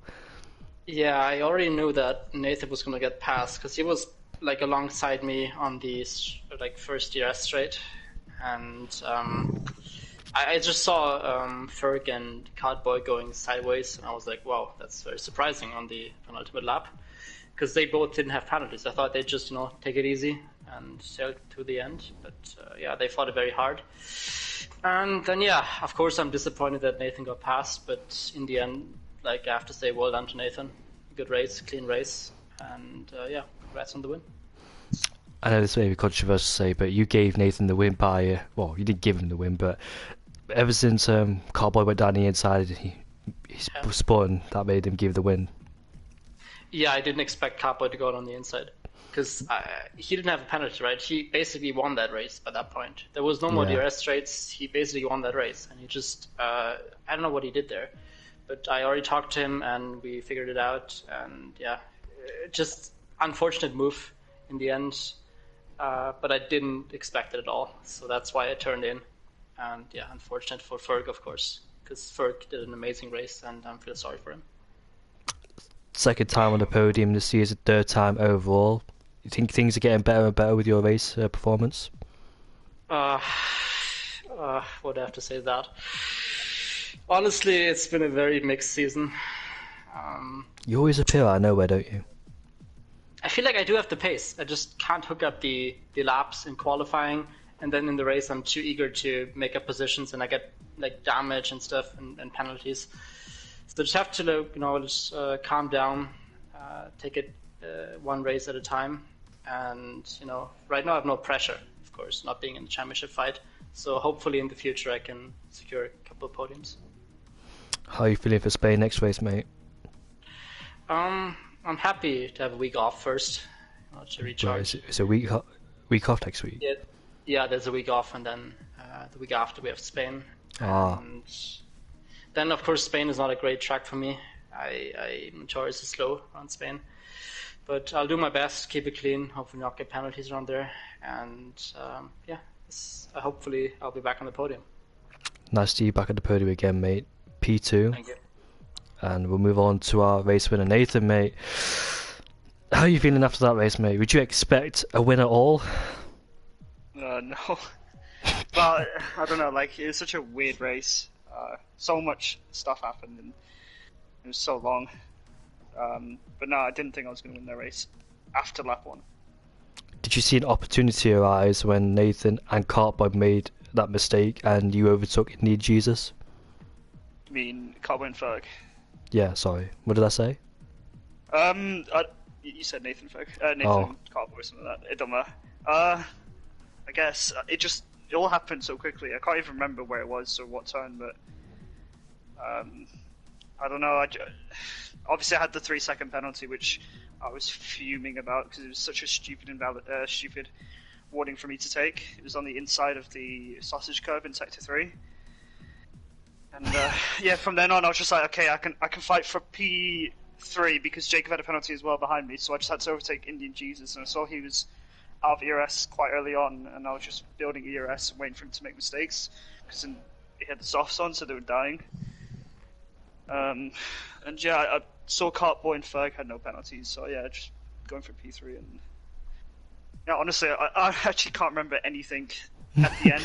Yeah, I already knew that Nathan was going to get past because he was like alongside me on the first DRS straight, and I just saw Ferg and Cartboy going sideways, and I was like, wow, that's very surprising on the penultimate lap because they both didn't have penalties. I thought they'd just take it easy and sail to the end, but yeah, they fought it very hard. And then yeah, of course I'm disappointed that Nathan got past, but in the end, I have to say well done to Nathan. Good race, clean race, and yeah, congrats on the win. I know this may be controversial to say, but you gave Nathan the win by, well, you didn't give him the win, but ever since Cartboy went down the inside, he spun, that made him give the win. Yeah, I didn't expect Cartboy to go out on the inside because he didn't have a penalty, right? He basically won that race by that point. There was no more DRS straights. He basically won that race, and he just I don't know what he did there, but I already talked to him and we figured it out. And yeah, just unfortunate move in the end, but I didn't expect it at all. So that's why I turned in, and yeah, unfortunate for Ferg, of course, because Ferg did an amazing race, and I feel sorry for him. Second time on the podium this year is the third time overall. You think things are getting better and better with your race performance? What do I have to say to that? Honestly, it's been a very mixed season. You always appear out of nowhere, don't you? I feel like I do have the pace. I just can't hook up the laps in qualifying, and then in the race I'm too eager to make up positions, and I get damage and stuff and penalties. So just have to just calm down, take it one race at a time, and right now I have no pressure, of course, not being in the championship fight. So hopefully in the future I can secure a couple of podiums. How are you feeling for Spain next race, mate? I'm happy to have a week off first, to recharge. Right, it's a week off next week. Yeah, there's a week off, and then the week after we have Spain. Ah. And then, of course, Spain is not a great track for me. I'm notoriously slow on Spain. But I'll do my best, keep it clean, hopefully not get penalties around there. And yeah, hopefully I'll be back on the podium. Nice to see you back at the podium again, mate. P2. Thank you. And we'll move on to our race winner, Nathan, mate. How are you feeling after that race, mate? Would you expect a win at all? No. Well, I don't know, it was such a weird race. So much stuff happened and it was so long. But no, I didn't think I was going to win the race after lap 1. Did you see an opportunity arise when Nathan and Cartboy made that mistake and you overtook Need Jesus? I mean, Cartboy and Ferg. Yeah, sorry. What did I say? You said Nathan Folk. Nathan Oh. Cartboy or something like that. It don't matter. I guess it all happened so quickly. I can't even remember where it was or what turn, but I don't know. Obviously, I had the 3-second penalty, which I was fuming about because it was such a stupid warning for me to take. It was on the inside of the sausage curve in sector 3. And yeah, from then on, I was just like, okay, I can fight for P3 because Jacob had a penalty as well behind me, so I just had to overtake Indian Jesus, and I saw he was out of ERS quite early on, and I was just building ERS and waiting for him to make mistakes because he had the softs on, so they were dying. And yeah, I saw Cartboy and Ferg had no penalties, so yeah, just going for P3. And yeah, honestly, I actually can't remember anything at the end.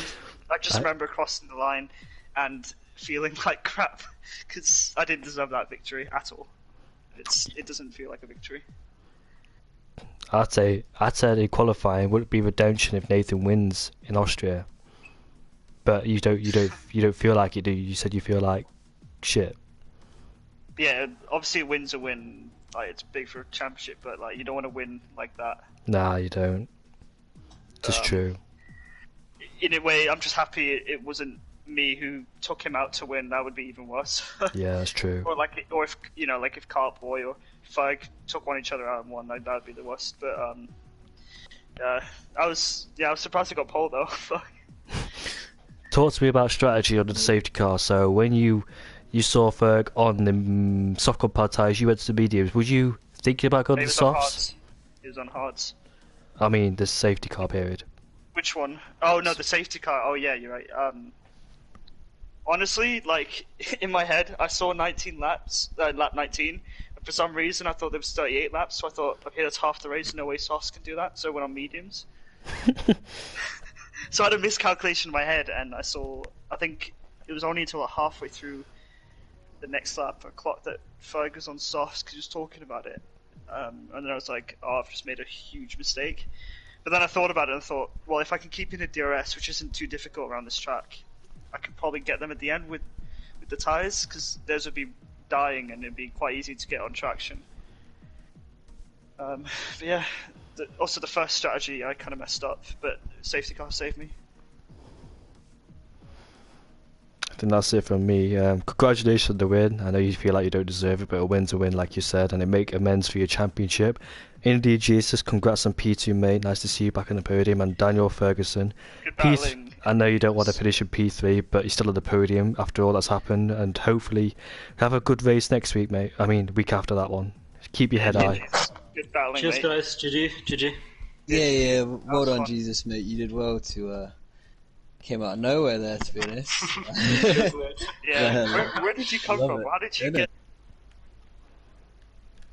I just remember crossing the line and feeling like crap because I didn't deserve that victory at all. It doesn't feel like a victory. I'd say the qualifying would be redemption if Nathan wins in Austria. But you don't feel like it, do you? You said you feel like shit. Yeah, obviously a win's a win. Like, it's big for a championship, but like you don't want to win like that. Nah, you don't. It's true. In a way, I'm just happy it wasn't me who took him out to win. That would be even worse. Yeah, that's true. Or if if Cartboy or Ferg took each other out and won, like, that would be the worst. But I was surprised I got pole though. Talk to me about strategy under the safety car. So when you saw Ferg on the soft compound tyres, you went to the mediums. Was you thinking about going to the softs? It was on hards. I mean, the safety car period. Which one? Oh no, the safety car. Oh yeah, you're right. Honestly, like, in my head, I saw 19 laps, lap 19. For some reason, I thought there was 38 laps, so I thought, okay, that's half the race. No way softs can do that. So I went on mediums. So I had a miscalculation in my head, and I think it was only until halfway through the next lap I clocked that Ferg was on softs because he was talking about it. And then I was like, oh, I've just made a huge mistake. But then I thought about it and thought, well, if I can keep in a DRS, which isn't too difficult around this track, I could probably get them at the end with the tyres, because theirs would be dying and it'd be quite easy to get on traction. But yeah, also the first strategy I kind of messed up, but safety car saved me. I think that's it from me. Congratulations on the win. I know you feel like you don't deserve it, but a win's a win, like you said, and it make amends for your championship. Indeed, Jesus, congrats on P2, mate. Nice to see you back on the podium. And Daniel Ferguson. Good battling. I know you don't want to finish in P3, but you're still at the podium after all that's happened, and hopefully have a good race next week, mate. I mean, week after that one. Keep your head high. Good battling, Cheers, mate. guys. GG. Yeah, well done, fun. Jesus, mate. You did well to came out of nowhere there, to be honest. Yeah, where did you come from? How did you get...